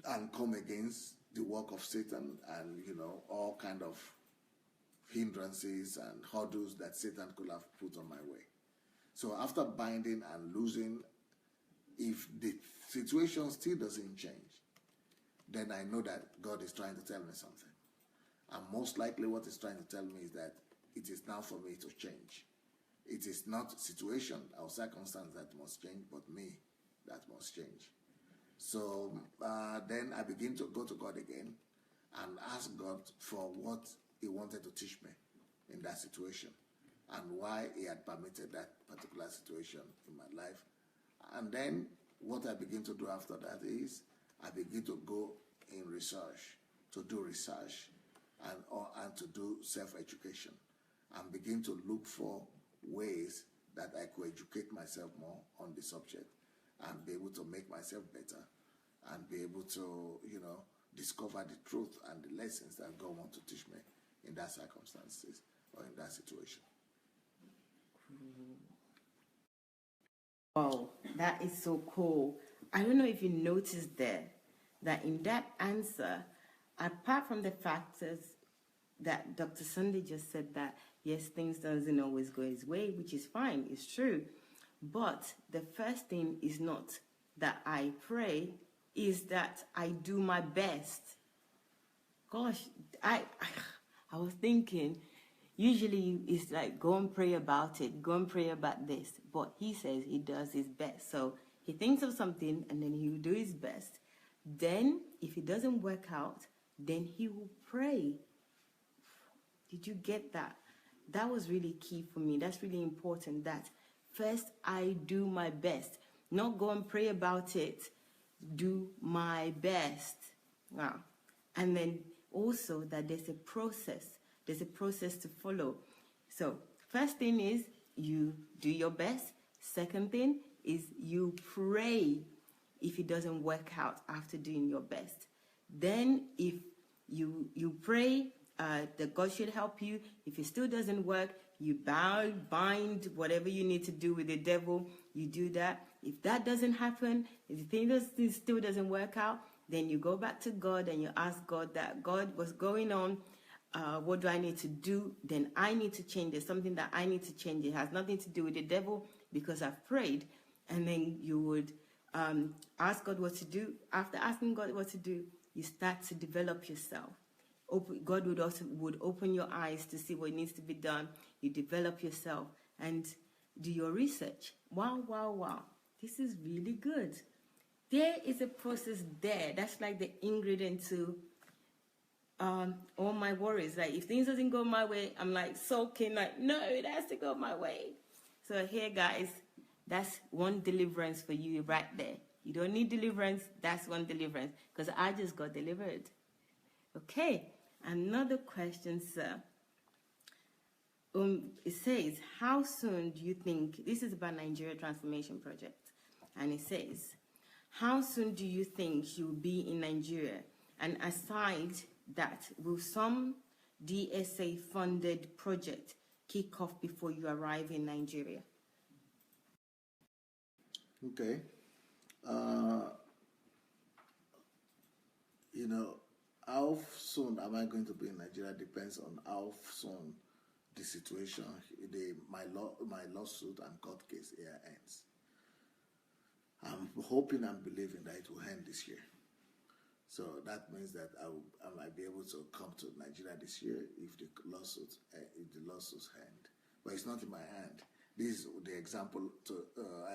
and come against the work of Satan and, all kind of hindrances and hurdles that Satan could have put on my way. So after binding and losing, if the situation still doesn't change, then I know that God is trying to tell me something. And most likely what he's trying to tell me is that it is now for me to change. It is not situation or circumstance that must change, but me that must change. So then I begin to go to God again and ask God for what he wanted to teach me in that situation and why he had permitted that particular situation in my life. And then what I begin to do after that is I begin to go in research, to do research and to do self-education and begin to look for ways that I could educate myself more on the subject and be able to make myself better and be able to, discover the truth and the lessons that God wants to teach me in that circumstances or in that situation. Wow, that is so cool. I don't know if you noticed there that in that answer, apart from the factors that Dr. Sunday just said that, yes, things doesn't always go his way, which is fine, it's true. But the first thing is not that I pray, is that I do my best. Gosh, I was thinking, usually it's like, go and pray about it, go and pray about this. But he says he does his best. So he thinks of something and then he will do his best. Then, if it doesn't work out, then he will pray. Did you get that? That was really key for me. That's really important, that first I do my best. Not go and pray about it. Do my best. Wow. And then also that there's a process. There's a process to follow. So first thing is you do your best. Second thing is you pray if it doesn't work out after doing your best. Then if you pray that God should help you. If it still doesn't work, you bind whatever you need to do with the devil. You do that. If that doesn't happen, if the thing still doesn't work out, then you go back to God and you ask God that, God, what's going on? What do I need to do? Then I need to change. There's something that I need to change. It has nothing to do with the devil because I've prayed. And then you would ask God what to do. After asking God what to do, you start to develop yourself. God would open your eyes to see what needs to be done. You develop yourself and do your research. Wow, wow, wow. This is really good. There is a process there. That's like the ingredient to all my worries. Like if things doesn't go my way, I'm like sulking, like, no, it has to go my way. So here, guys, that's one deliverance for you right there. You don't need deliverance. That's one deliverance because I just got delivered. Okay, another question, sir. It says, how soon do you think, this is about Nigeria Transformation Project, and it says, how soon do you think you'll be in Nigeria? And aside that, will some DSA-funded project kick off before you arrive in Nigeria? Okay. How soon am I going to be in Nigeria depends on how soon the situation, my lawsuit and court case here ends. I'm hoping and believing that it will end this year. So that means that I might be able to come to Nigeria this year if the lawsuits end. But it's not in my hand. This is the example to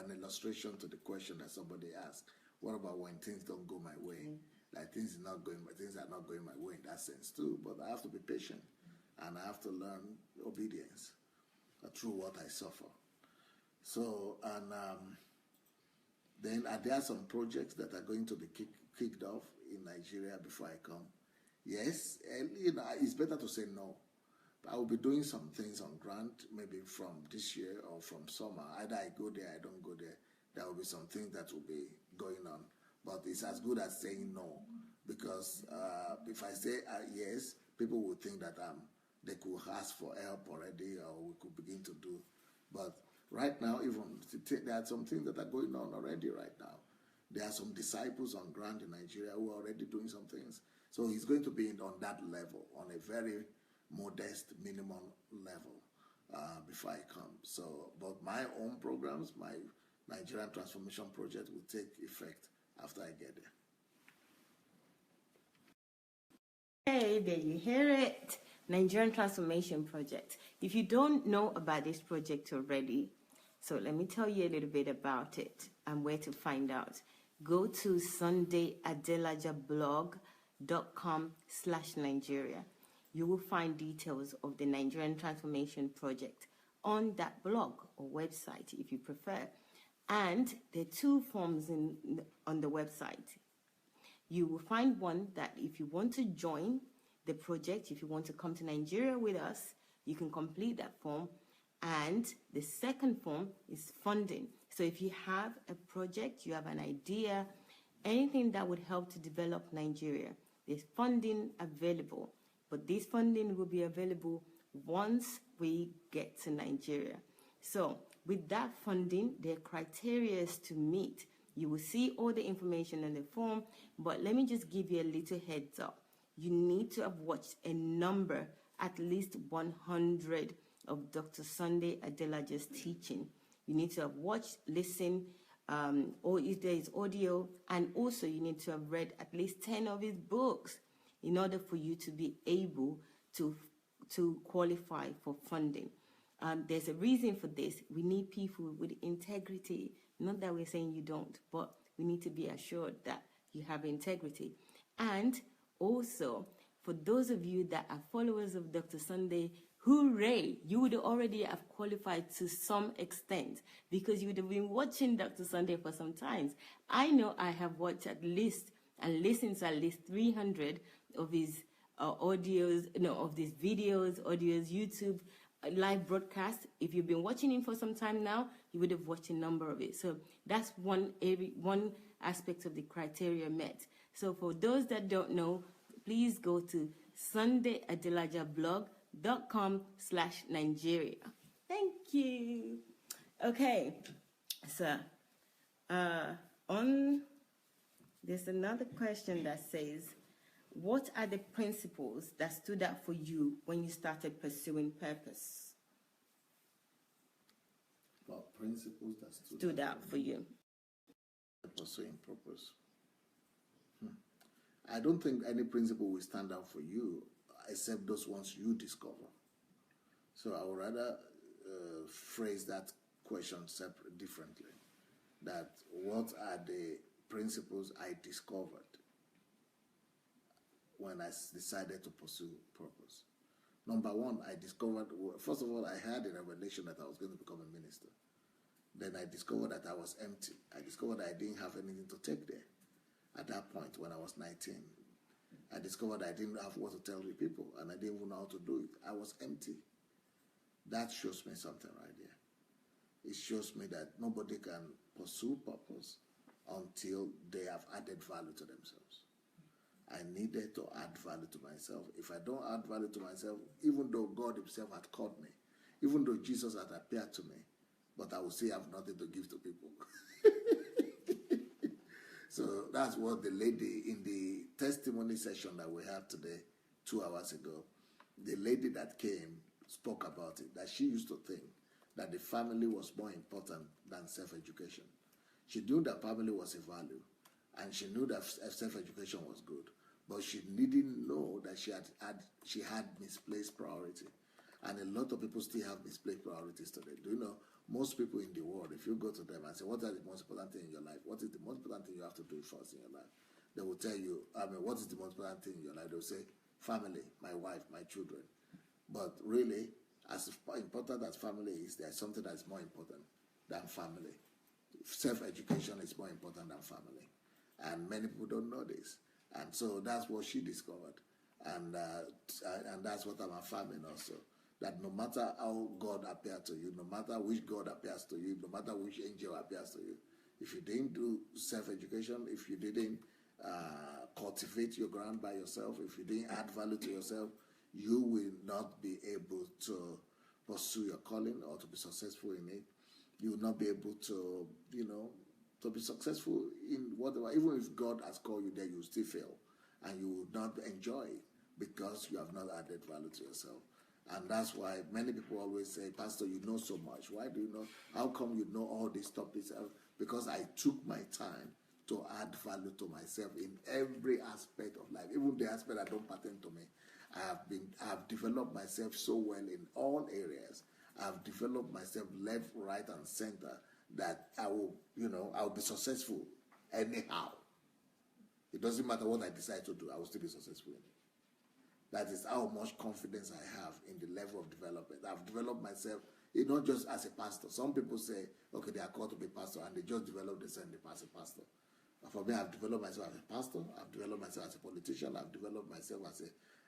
an illustration to the question that somebody asked. What about when things don't go my way? Like things are not going my way in that sense too. But I have to be patient, and I have to learn obedience through what I suffer. So then there are some projects that are going to be kicked off in Nigeria before I come. Yes, and, it's better to say no. I will be doing some things on grant, maybe from this year or from summer. Either I go there, I don't go there. There will be some things that will be going on. But it's as good as saying no. Because if I say yes, people will think that they could ask for help already or we could begin to do. But right now, there are some things that are going on already right now. There are some disciples on ground in Nigeria who are already doing some things. So he's going to be on that level, on a very modest minimum level before I come. So, but my own programs, my Nigerian Transformation Project will take effect after I get there. Hey, there you hear it. Nigerian Transformation Project. If you don't know about this project already, so let me tell you a little bit about it and where to find out. Go to sundayadelajablog.com/Nigeria. You will find details of the Nigerian Transformation Project on that blog or website if you prefer. And there are two forms on the website. You will find one that if you want to join the project, if you want to come to Nigeria with us, you can complete that form. And the second form is funding. So if you have a project, you have an idea, anything that would help to develop Nigeria, there's funding available. But this funding will be available once we get to Nigeria. So with that funding, there are criteria to meet. You will see all the information in the form, but let me just give you a little heads up. You need to have watched a number, at least 100 of Dr. Sunday Adelaja's teaching. You need to have watched, listened, or if there is audio, and also you need to have read at least 10 of his books in order for you to be able to qualify for funding. There's a reason for this. We need people with integrity. Not that we're saying you don't, but we need to be assured that you have integrity. And Also, for those of you that are followers of Dr. Sunday, hooray, you would already have qualified to some extent because you would have been watching Dr. Sunday for some time. I know I have watched at least and listened to at least 300 of his of these videos, audios, YouTube live broadcast. If you've been watching him for some time now, you would have watched a number of it. So that's one aspect of the criteria met. So for those that don't know, please go to sundayadelajablog.com/Nigeria. Thank you. Okay, so there's another question that says, what are the principles that stood out for you when you started pursuing purpose? Well, principles that Stood out for you. Pursuing purpose. I don't think any principle will stand out for you except those ones you discover. So I would rather phrase that question differently. That what are the principles I discovered when I decided to pursue purpose? Number one, I discovered, first of all, I had a revelation that I was going to become a minister. Then I discovered that I was empty. I discovered I didn't have anything to take there. At that point, when I was 19, I discovered I didn't have what to tell the people, and I didn't even know how to do it. I was empty. That shows me something right there. It shows me that nobody can pursue purpose until they have added value to themselves. I needed to add value to myself. If I don't add value to myself, even though God himself had called me, even though Jesus had appeared to me, but I would say I have nothing to give to people. So that's what the lady in the testimony session that we had today, 2 hours ago, the lady that came spoke about it, that she used to think that the family was more important than self-education. She knew that family was a value, and she knew that self-education was good, but she didn't know that she had misplaced priority. And a lot of people still have misplaced priorities today. Do you know, most people in the world, if you go to them and say, what are the most important things in your life? What is the most important thing you have to do first in your life? They will tell you, what is the most important thing in your life? They'll say, family, my wife, my children. But really, as important as family is, there's something that's more important than family. Self-education is more important than family. And many people don't know this. And so that's what she discovered. And that's what I'm affirming also. That no matter how God appears to you, no matter which God appears to you, no matter which angel appears to you, if you didn't do self-education, if you didn't cultivate your ground by yourself, if you didn't add value to yourself, you will not be able to pursue your calling or to be successful in it. You will not be able to, to be successful in whatever. Even if God has called you there, you will still fail. And you will not enjoy it because you have not added value to yourself. And that's why many people always say, Pastor, you know so much. Why do you know? How come you know all these topics? Because I took my time to add value to myself in every aspect of life, even the aspect that don't pertain to me. I have developed myself so well in all areas. I've developed myself left, right, and center that I'll be successful anyhow. It doesn't matter what I decide to do, I will still be successful in it. That is how much confidence I have in the level of development. I've developed myself, not just as a pastor. Some people say, okay, they are called to be pastor, and they just develop themselves as a pastor. But for me, I've developed myself as a pastor. I've developed myself as a politician. I've developed myself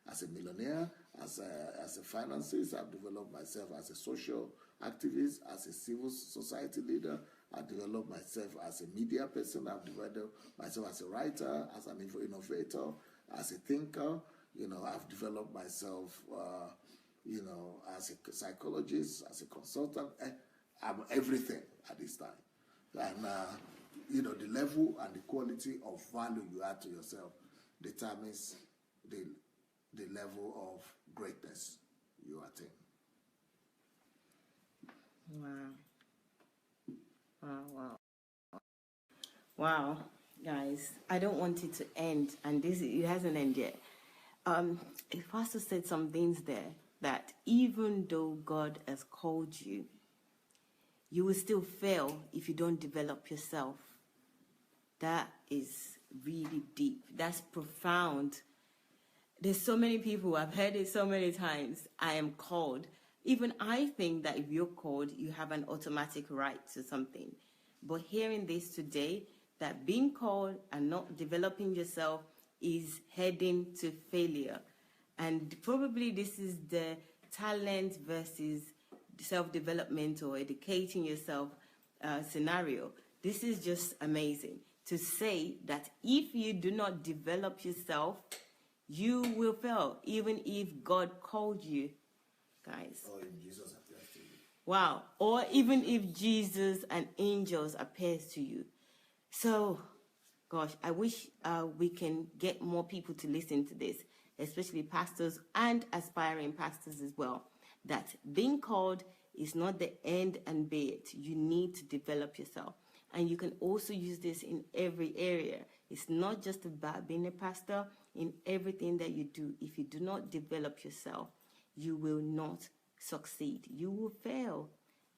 as a millionaire, as a financier. I've developed myself as a social activist, as a civil society leader. I've developed myself as a media person. I've developed myself as a writer, as an innovator, as a thinker. I've developed myself, as a psychologist, as a consultant. I'm everything at this time. And, the level and the quality of value you add to yourself determines the level of greatness you attain. Wow, guys, I don't want it to end, and it hasn't ended yet. The pastor said some things there that even though God has called you, you will still fail if you don't develop yourself. That is really deep. That's profound. there's so many people, I've heard it so many times, I am called. Even I think that if you're called, you have an automatic right to something. But hearing this today, that being called and not developing yourself is heading to failure. And probably this is the talent versus self-development or educating yourself scenario. This is just amazing to say that if you do not develop yourself, you will fail, even if God called you, guys. Or if Jesus appears to you. Wow. Or even if Jesus and angels appears to you. So, gosh, I wish we can get more people to listen to this, especially pastors and aspiring pastors as well, that being called is not the end and be it. You need to develop yourself. And you can also use this in every area. It's not just about being a pastor. In everything that you do, if you do not develop yourself, you will not succeed. You will fail.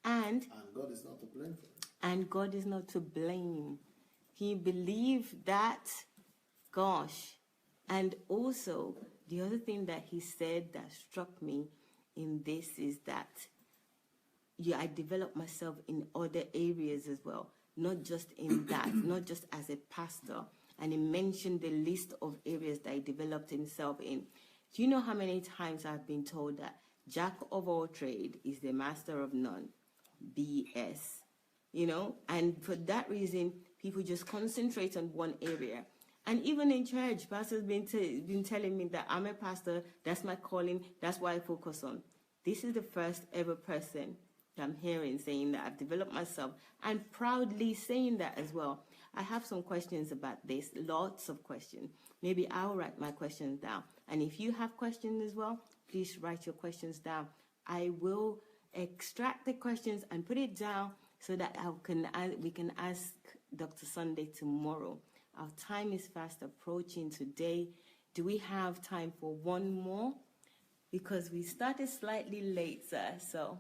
And God is not to blame for it. And God is not to blame. Can you believe that? Gosh. And also, the other thing that he said that struck me in this is that I develop myself in other areas as well. Not just in that, not just as a pastor. And he mentioned the list of areas that he developed himself in. Do you know how many times I've been told that Jack of all trade is the master of none? BS. You know, and for that reason, people just concentrate on one area. And even in church, pastors been telling me that I'm a pastor, that's my calling, that's what I focus on. This is the first ever person that I'm hearing saying that I've developed myself, and proudly saying that as well. I have some questions about this, lots of questions. Maybe I'll write my questions down. And if you have questions as well, please write your questions down. I will extract the questions and put it down so that we can ask Dr. Sunday tomorrow. Our time is fast approaching today. Do we have time for one more? Because we started slightly late, sir, so...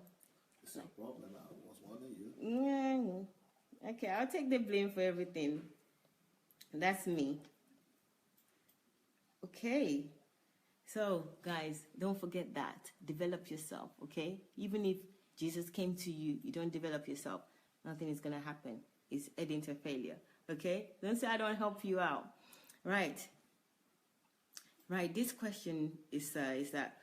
It's no problem. I was warning you. Yeah. Okay, I'll take the blame for everything. That's me. Okay. So, guys, don't forget that. Develop yourself, okay? Even if Jesus came to you, you don't develop yourself, nothing is going to happen. It's heading to failure, okay? Don't say I don't help you out. Right. This question is that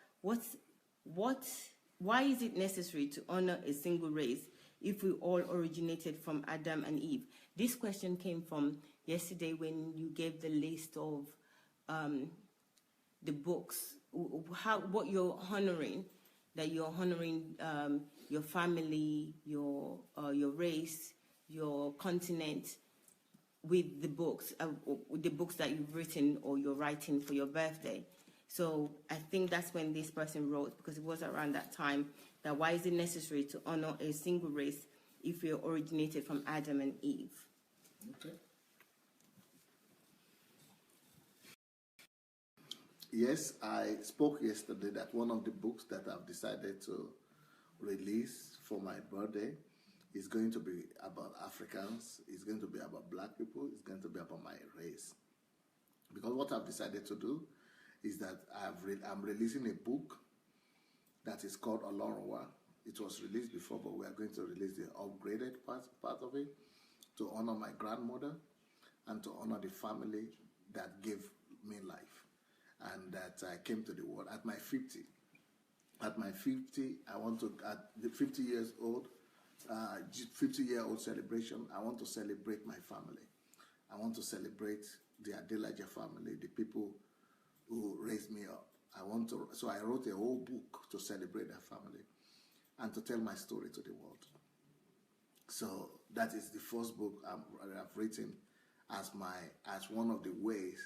why is it necessary to honor a single race if we all originated from Adam and Eve? This question came from yesterday when you gave the list of the books, what you're honoring, that you're honoring your family, your race, your continent with the books that you've written or you're writing for your birthday. So I think that's when this person wrote, because it was around that time, that why is it necessary to honor a single race if we originated from Adam and Eve? Okay. Yes, I spoke yesterday that one of the books that I've decided to release for my birthday is going to be about Africans, it's going to be about black people, it's going to be about my race. Because what I've decided to do is that I'm releasing a book that is called Olorunwa. It was released before, but we are going to release the upgraded part of it to honor my grandmother and to honor the family that gave me life and that I came to the world at my 50. At my 50, at the 50 years old, 50-year-old celebration, I want to celebrate my family. I want to celebrate the Adelaja family, the people who raised me up. So I wrote a whole book to celebrate that family and to tell my story to the world. So that is the first book I've written as one of the ways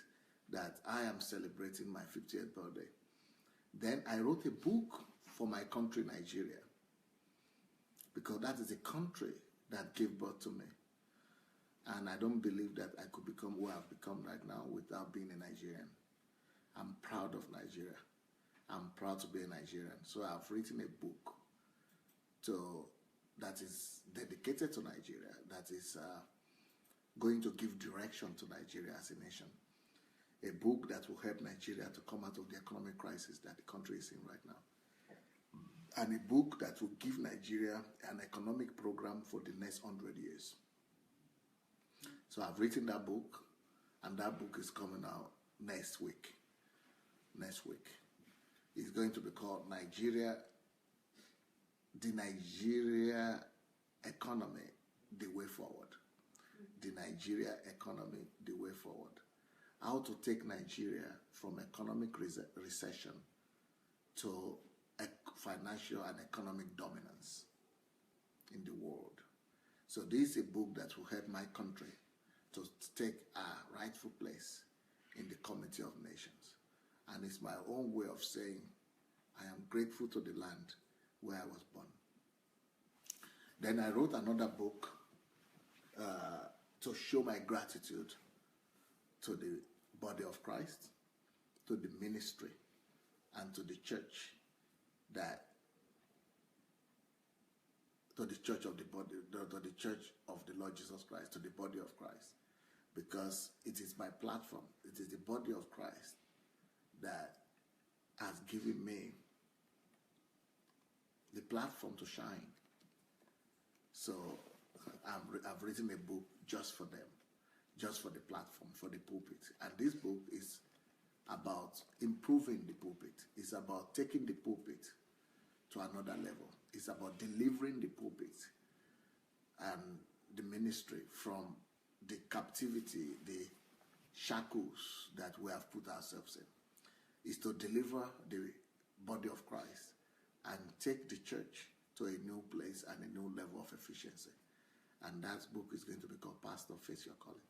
that I am celebrating my 50th birthday. Then I wrote a book for my country, Nigeria, because that is a country that gave birth to me. And I don't believe that I could become who I've become right now without being a Nigerian. I'm proud of Nigeria. I'm proud to be a Nigerian. So I've written a book that is dedicated to Nigeria, that is going to give direction to Nigeria as a nation. a book that will help Nigeria to come out of the economic crisis that the country is in right now, and a book that will give Nigeria an economic program for the next 100 years. So I've written that book, and that book is coming out next week. Next week. It's going to be called Nigeria, the Nigeria Economy, the Way Forward. The Nigeria Economy, the Way Forward. How to take Nigeria from economic recession to financial and economic dominance in the world. So this is a book that will help my country to take a rightful place in the Community of Nations. And it's my own way of saying I am grateful to the land where I was born. Then I wrote another book to show my gratitude to the body of Christ, to the ministry, and to the church to the church of the body, to the church of the Lord Jesus Christ, to the body of Christ, because it is my platform. It is the body of Christ that has given me the platform to shine. So I've written a book just for them, just for the platform, for the pulpit. And this book is about improving the pulpit. It's about taking the pulpit to another level. It's about delivering the pulpit and the ministry from the captivity, the shackles that we have put ourselves in. Is to deliver the body of Christ and take the church to a new place and a new level of efficiency. And that book is going to be called Pastor Face Your Calling.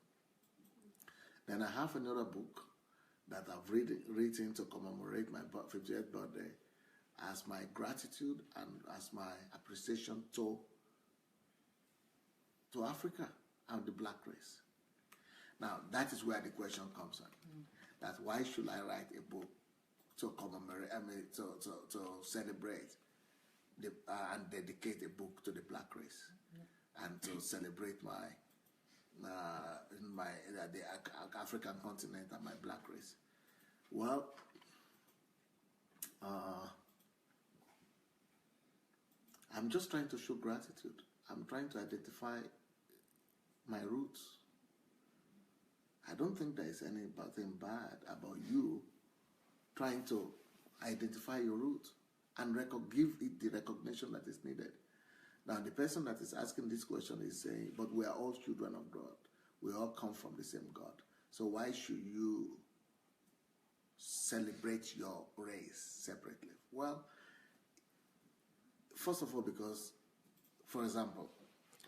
Then I have another book that I've written to commemorate my 50th birthday as my gratitude and as my appreciation to Africa and the black race. Now, that is where the question comes in. That why should I write a book to commemorate, to celebrate and dedicate a book to the black race and to celebrate the African continent and my black race? Well, I'm just trying to show gratitude. I'm trying to identify my roots. I don't think there is anything bad about you trying to identify your roots and give it the recognition that is needed. Now, the person that is asking this question is saying, but we are all children of God. We all come from the same God. So why should you celebrate your race separately? Well, first of all, because, for example,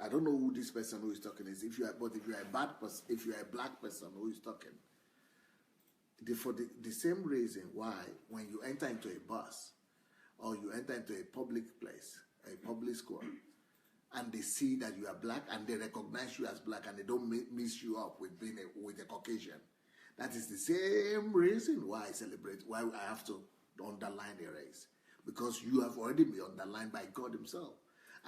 I don't know who this person who is talking is. If you are a bad person, if you are a black person who is talking, for the same reason why when you enter into a bus or you enter into a public place, a public school, and they see that you are black and they recognize you as black and they don't mix you up with being with a Caucasian, that is the same reason why why I have to underline the race, because you have already been underlined by God Himself.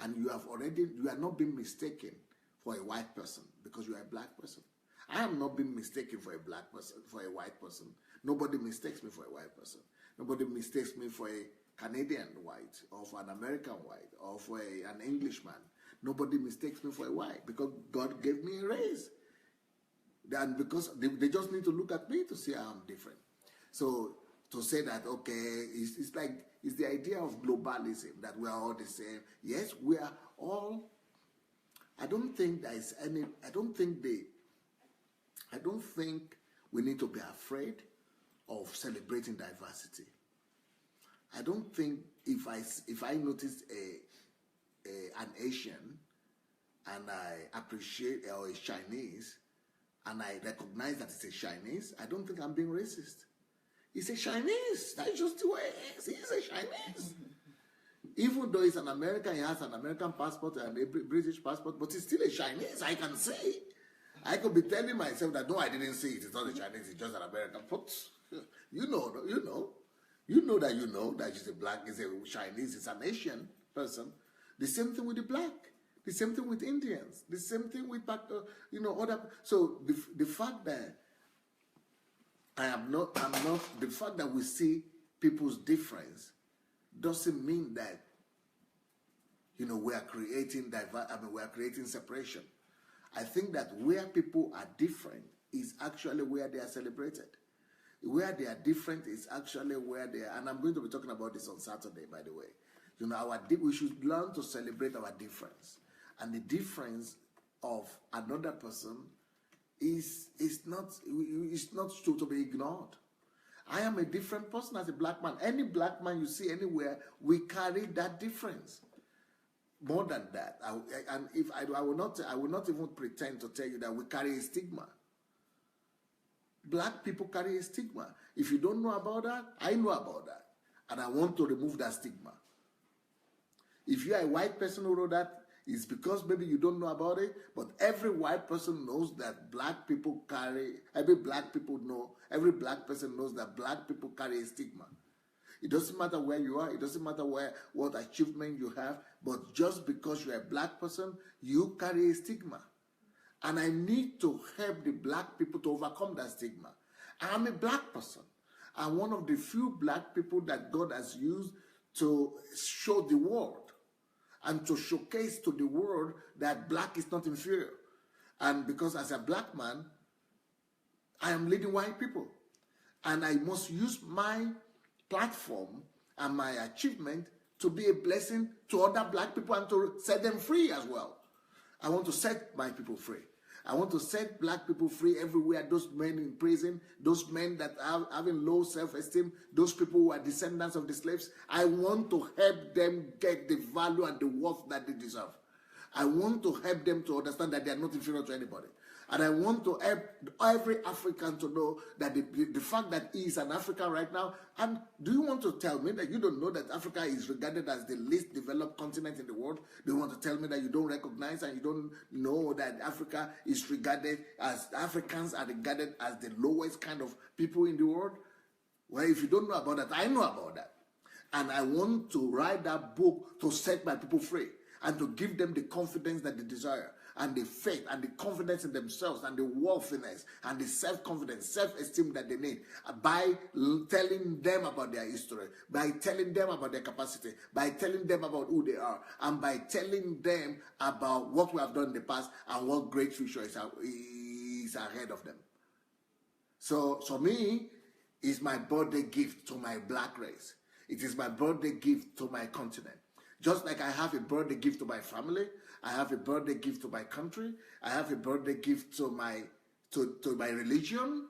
And you are not being mistaken for a white person because you are a black person. I have not been mistaken for a black person, for a white person. Nobody mistakes me for a white person. Nobody mistakes me for a Canadian white or for an American white or for an Englishman. Nobody mistakes me for a white because God gave me a race. And because they just need to look at me to see how I'm different. So to say that, okay, it's like, it's the idea of globalism, that we are all the same. Yes, we are all. I don't think we need to be afraid of celebrating diversity. I don't think if I notice an Asian and I appreciate, or a Chinese, and I recognize that it's a Chinese, I don't think I'm being racist. He's a Chinese. That's just the way it is. He's a Chinese. Even though he's an American, he has an American passport and a British passport, but he's still a Chinese. I can say. I could be telling myself that, no, I didn't see it. It's not a Chinese. It's just an American. But you know that he's a black, he's a Chinese, he's an Asian person. The same thing with the black. The same thing with Indians. The same thing with, other. So the fact that I'm not, the fact that we see people's difference doesn't mean that, we are creating we are creating separation. I think that where people are different is actually where they are celebrated. Where they are different is actually where they are, and I'm going to be talking about this on Saturday, by the way. We should learn to celebrate our difference. And the difference of another person is not to be ignored. I am a different person as a black man. Any black man you see anywhere, we carry that difference. More than that, I will not even pretend to tell you that we carry a stigma. Black people carry a stigma. If you don't know about that, I know about that, and I want to remove that stigma. If you are a white person who wrote that, it's because maybe you don't know about it, but every white person knows that black people carry. Every black person knows that black people carry a stigma. It doesn't matter where you are. It doesn't matter what achievement you have. But just because you're a black person, you carry a stigma. And I need to help the black people to overcome that stigma. I'm a black person. I'm one of the few black people that God has used to show the world and to showcase to the world that black is not inferior. And because as a black man, I am leading white people. And I must use my platform and my achievement to be a blessing to other black people and to set them free as well. I want to set my people free. I want to set black people free everywhere. Those men in prison, those men that are having low self-esteem, those people who are descendants of the slaves, I want to help them get the value and the worth that they deserve. I want to help them to understand that they are not inferior to anybody. And I want to help every African to know that the fact that he is an African right now. And do you want to tell me that you don't know that Africa is regarded as the least developed continent in the world? Do you want to tell me that you don't recognize and you don't know that Africa is regarded as, Africans are regarded as the lowest kind of people in the world? Well, if you don't know about that, I know about that. And I want to write that book to set my people free and to give them the confidence that they desire, and the faith and the confidence in themselves and the worthiness and the self-confidence, self-esteem that they need by telling them about their history, by telling them about their capacity, by telling them about who they are, and by telling them about what we have done in the past and what great future is ahead of them. So me, it's my birthday gift to my black race. It is my birthday gift to my continent. Just like I have a birthday gift to my family, I have a birthday gift to my country, I have a birthday gift to my religion.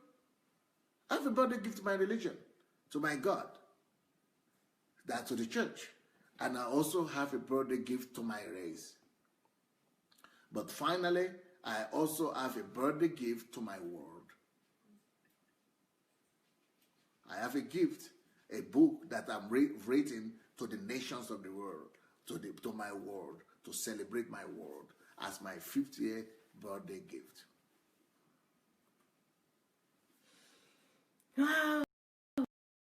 I have a birthday gift to my religion, to my God, that's to the church. And I also have a birthday gift to my race. But finally, I also have a birthday gift to my world. I have a gift, a book that I'm writing to the nations of the world, to my world, to celebrate my world as my 50th birthday gift. Wow.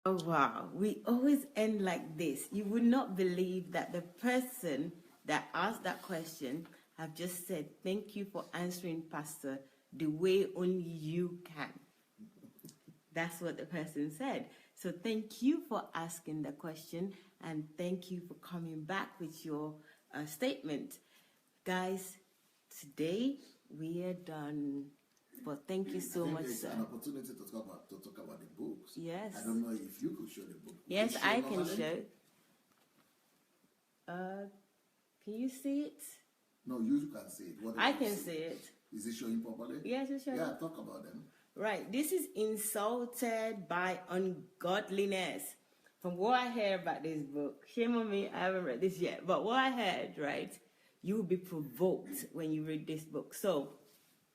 Oh, wow. We always end like this. You would not believe that the person that asked that question have just said, thank you for answering, Pastor, the way only you can. That's what the person said. So thank you for asking the question, and thank you for coming back with your statement. Guys, today we are done. But thank you so much, it's sir. an opportunity to talk about the books. Yes. I don't know if you could show the book. Yes, I can show. Can you see it? No, you can see it. What I can see it. Is it showing properly? Yes, it's showing. Yeah, talk about them. Right. This is insulted by ungodliness. From what I heard about this book, shame on me, I haven't read this yet. But what I heard, right, you will be provoked when you read this book. So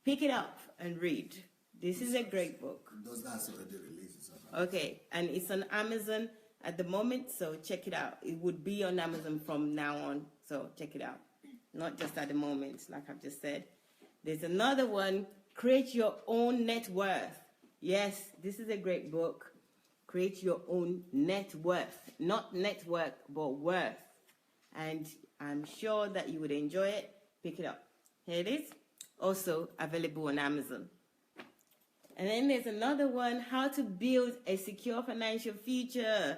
pick it up and read. This is a great book. Does that's already released? Okay, and it's on Amazon at the moment, so check it out. It would be on Amazon from now on, so check it out. Not just at the moment, like I've just said. There's another one, Create Your Own Net Worth. Yes, this is a great book. Create Your Own Net Worth. Not network, but worth. And I'm sure that you would enjoy it. Pick it up. Here it is. Also available on Amazon. And then there's another one, How to Build a Secure Financial Future.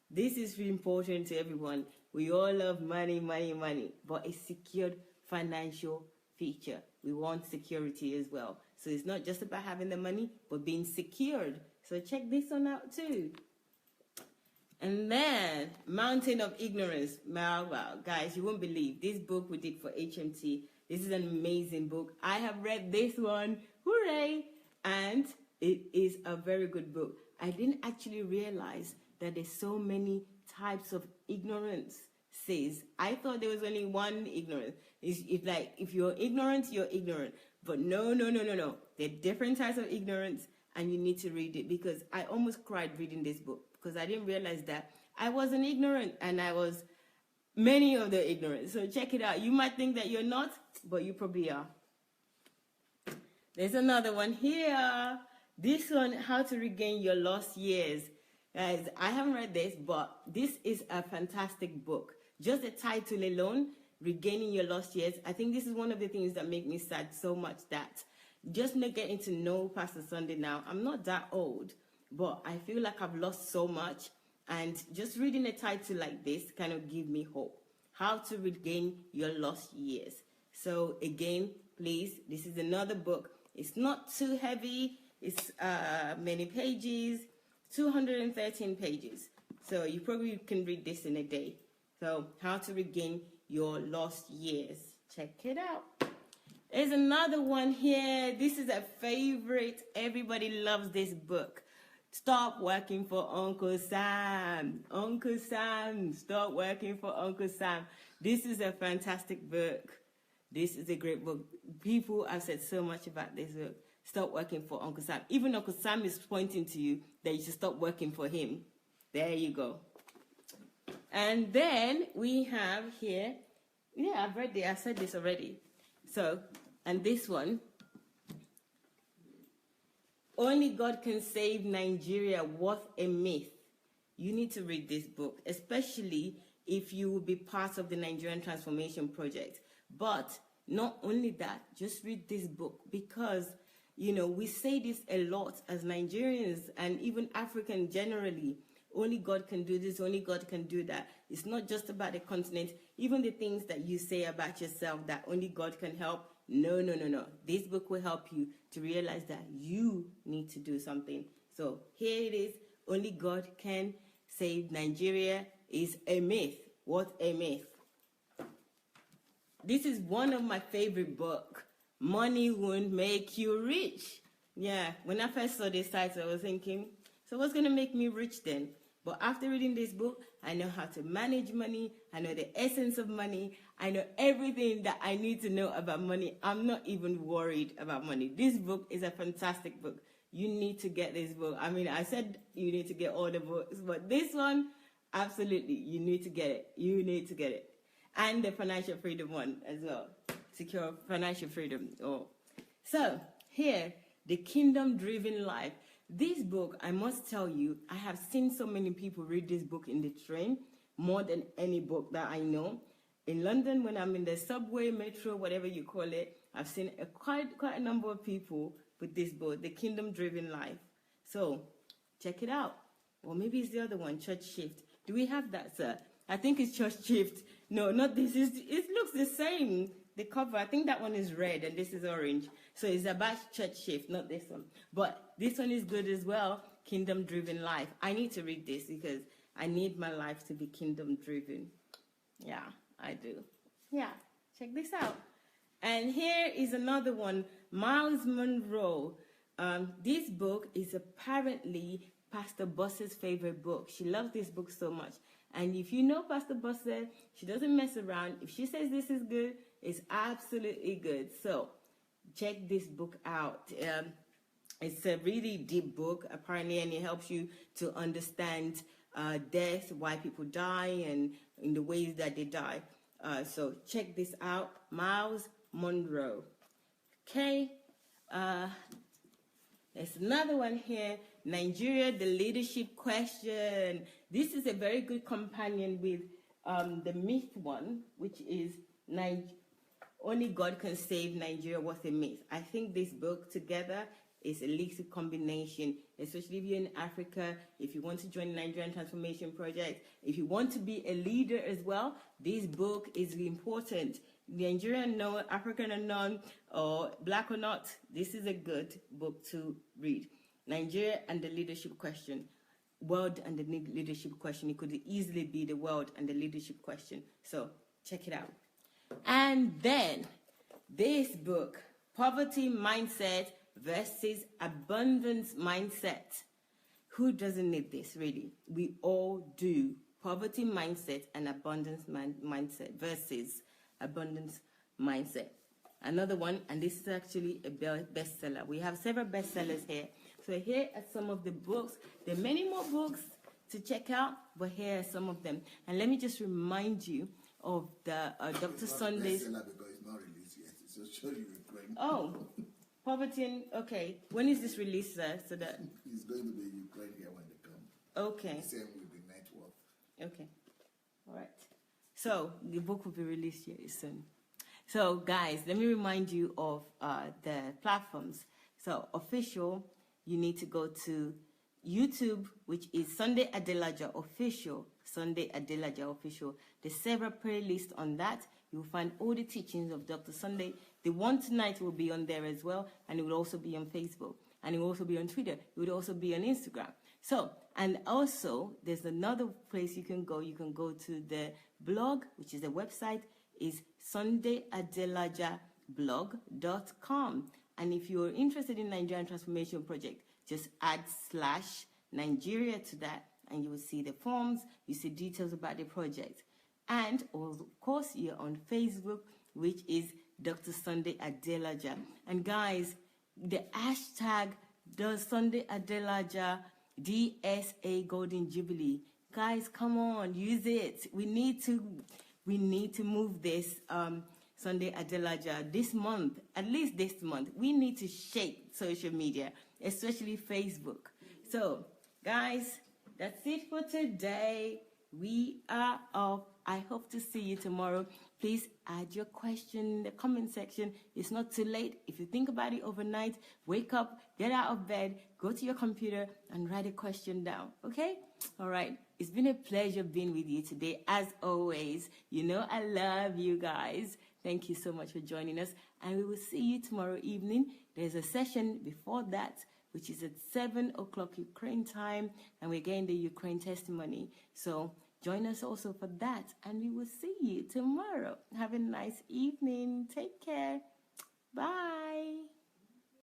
This is really important to everyone. We all love money, money, money, but a secured financial future. We want security as well. So it's not just about having the money, but being secured. So check this one out too. And then, Mountain of Ignorance. Wow, guys, you won't believe this book we did for HMT. This is an amazing book. I have read this one. Hooray! And it is a very good book. I didn't actually realize that there's so many types of ignorance. Says I thought there was only one ignorance. If you're ignorant, you're ignorant. But no. There are different types of ignorance, and you need to read it, because I almost cried reading this book, because I didn't realize that I wasn't ignorant, and I was many of the ignorance. So check it out. You might think that you're not, but you probably are. There's another one here. This one, How to Regain Your Lost Years. Guys, I haven't read this, but this is a fantastic book. Just the title alone, Regaining Your Lost Years. I think this is one of the things that make me sad so much, that just not getting to know Pastor Sunday now. I'm not that old, but I feel like I've lost so much. And just reading a title like this kind of give me hope. How to Regain Your Lost Years. So again, please, this is another book. It's not too heavy. It's many pages, 213 pages. So you probably can read this in a day. So, How to Regain Your Lost Years. Check it out. There's another one here. This is a favorite. Everybody loves this book. Stop Working for Uncle Sam. Uncle Sam. Stop Working for Uncle Sam. This is a fantastic book. This is a great book. People have said so much about this book. Stop working for Uncle Sam. Even Uncle Sam is pointing to you that you should stop working for him. There you go. And then we have here, I've read it, I said this already. So, and this one, Only God Can Save Nigeria, What a Myth. You need to read this book, especially if you will be part of the Nigerian Transformation Project. But not only that, just read this book, because we say this a lot as Nigerians and even Africans generally. Only God can do this, only God can do that. It's not just about the continent. Even the things that you say about yourself that only God can help. No. This book will help you to realize that you need to do something. So here it is. Only God Can Save Nigeria is a myth. What a myth. This is one of my favorite books. Money Won't Make You Rich. Yeah, when I first saw this title, I was thinking, so what's going to make me rich then? But after reading this book, I know how to manage money. I know the essence of money. I know everything that I need to know about money. I'm not even worried about money. This book is a fantastic book. You need to get this book. I mean, I said you need to get all the books, but this one, absolutely, you need to get it. You need to get it. And the financial freedom one as well. Secure financial freedom. So, here, The Kingdom-Driven Life. This book, I must tell you, I have seen so many people read this book in the train, more than any book that I know. In London, when I'm in the subway, metro, whatever you call it, I've seen quite a number of people with this book, The Kingdom-Driven Life. So, check it out. Or maybe it's the other one, Church Shift. Do we have that, sir? I think it's Church Shift. No, not this. It looks the same. The cover, I think that one is red and this is orange. So it's about Church Shift, not this one. But this one is good as well, Kingdom-Driven Life. I need to read this because I need my life to be kingdom-driven. Yeah, I do. Yeah, check this out. And here is another one, Miles Monroe. This book is apparently Pastor Bose's favorite book. She loves this book so much. And if you know Pastor Bose, she doesn't mess around. If she says this is good, it's absolutely good. So check this book out. It's a really deep book, apparently, and it helps you to understand death, why people die, and in the ways that they die. So check this out, Miles Monroe. Okay. There's another one here, Nigeria, the Leadership Question. This is a very good companion with the myth one, which is Only God Can Save Nigeria, What a Myth. I think this book together It's a lethal combination, especially if you're in Africa, if you want to join the Nigerian Transformation Project, if you want to be a leader as well, this book is important. Nigerian no, African or none, or black or not, this is a good book to read. Nigeria and the leadership question. World and the leadership question. It could easily be the world and the leadership question. So check it out. And then this book, Poverty Mindset versus Abundance Mindset. Who doesn't need this, really? We all do. Poverty mindset and abundance mindset versus abundance mindset. Another one, and this is actually a bestseller. We have several bestsellers here. So here are some of the books. There are many more books to check out, but here are some of them. And let me just remind you of the Dr. Sunday's. Bestseller because it's not released yet. So show you Ukraine. Oh, poverty and okay. When is this released, sir? So that It's going to be Ukraine here when they come. okay. Same with the net worth. Okay. All right. So the book will be released here soon. So guys, let me remind you of the platforms. So official, you need to go to YouTube, which is Sunday Adelaja Official. Sunday Adelaja Official. There's several playlists on that. You'll find all the teachings of Dr. Sunday. The one tonight will be on there as well, and it will also be on Facebook, and it will also be on Twitter. It will also be on Instagram. So, and also, there's another place you can go. You can go to the blog, which is the website, is sundayadelajablog.com. And if you're interested in Nigerian Transformation Project, just add /Nigeria to that, and you will see the forms, you see details about the project. And of course, you're on Facebook, which is Dr. Sunday Adelaja. And guys, the hashtag does Sunday Adelaja DSA Golden Jubilee. Guys, come on, use it. We need to move this Sunday Adelaja this month, at least this month. We need to shake social media, especially Facebook. So, guys, that's it for today. We are off. I hope to see you tomorrow. Please add your question in the comment section. It's not too late. If you think about it overnight, wake up, get out of bed, go to your computer, and write a question down. Okay? All right. It's been a pleasure being with you today. As always, you know I love you guys. Thank you so much for joining us. And we will see you tomorrow evening. There's a session before that, which is at 7 o'clock Ukraine time. And we're getting the Ukraine testimony. So join us also for that. And we will see you tomorrow. Have a nice evening. Take care. Bye.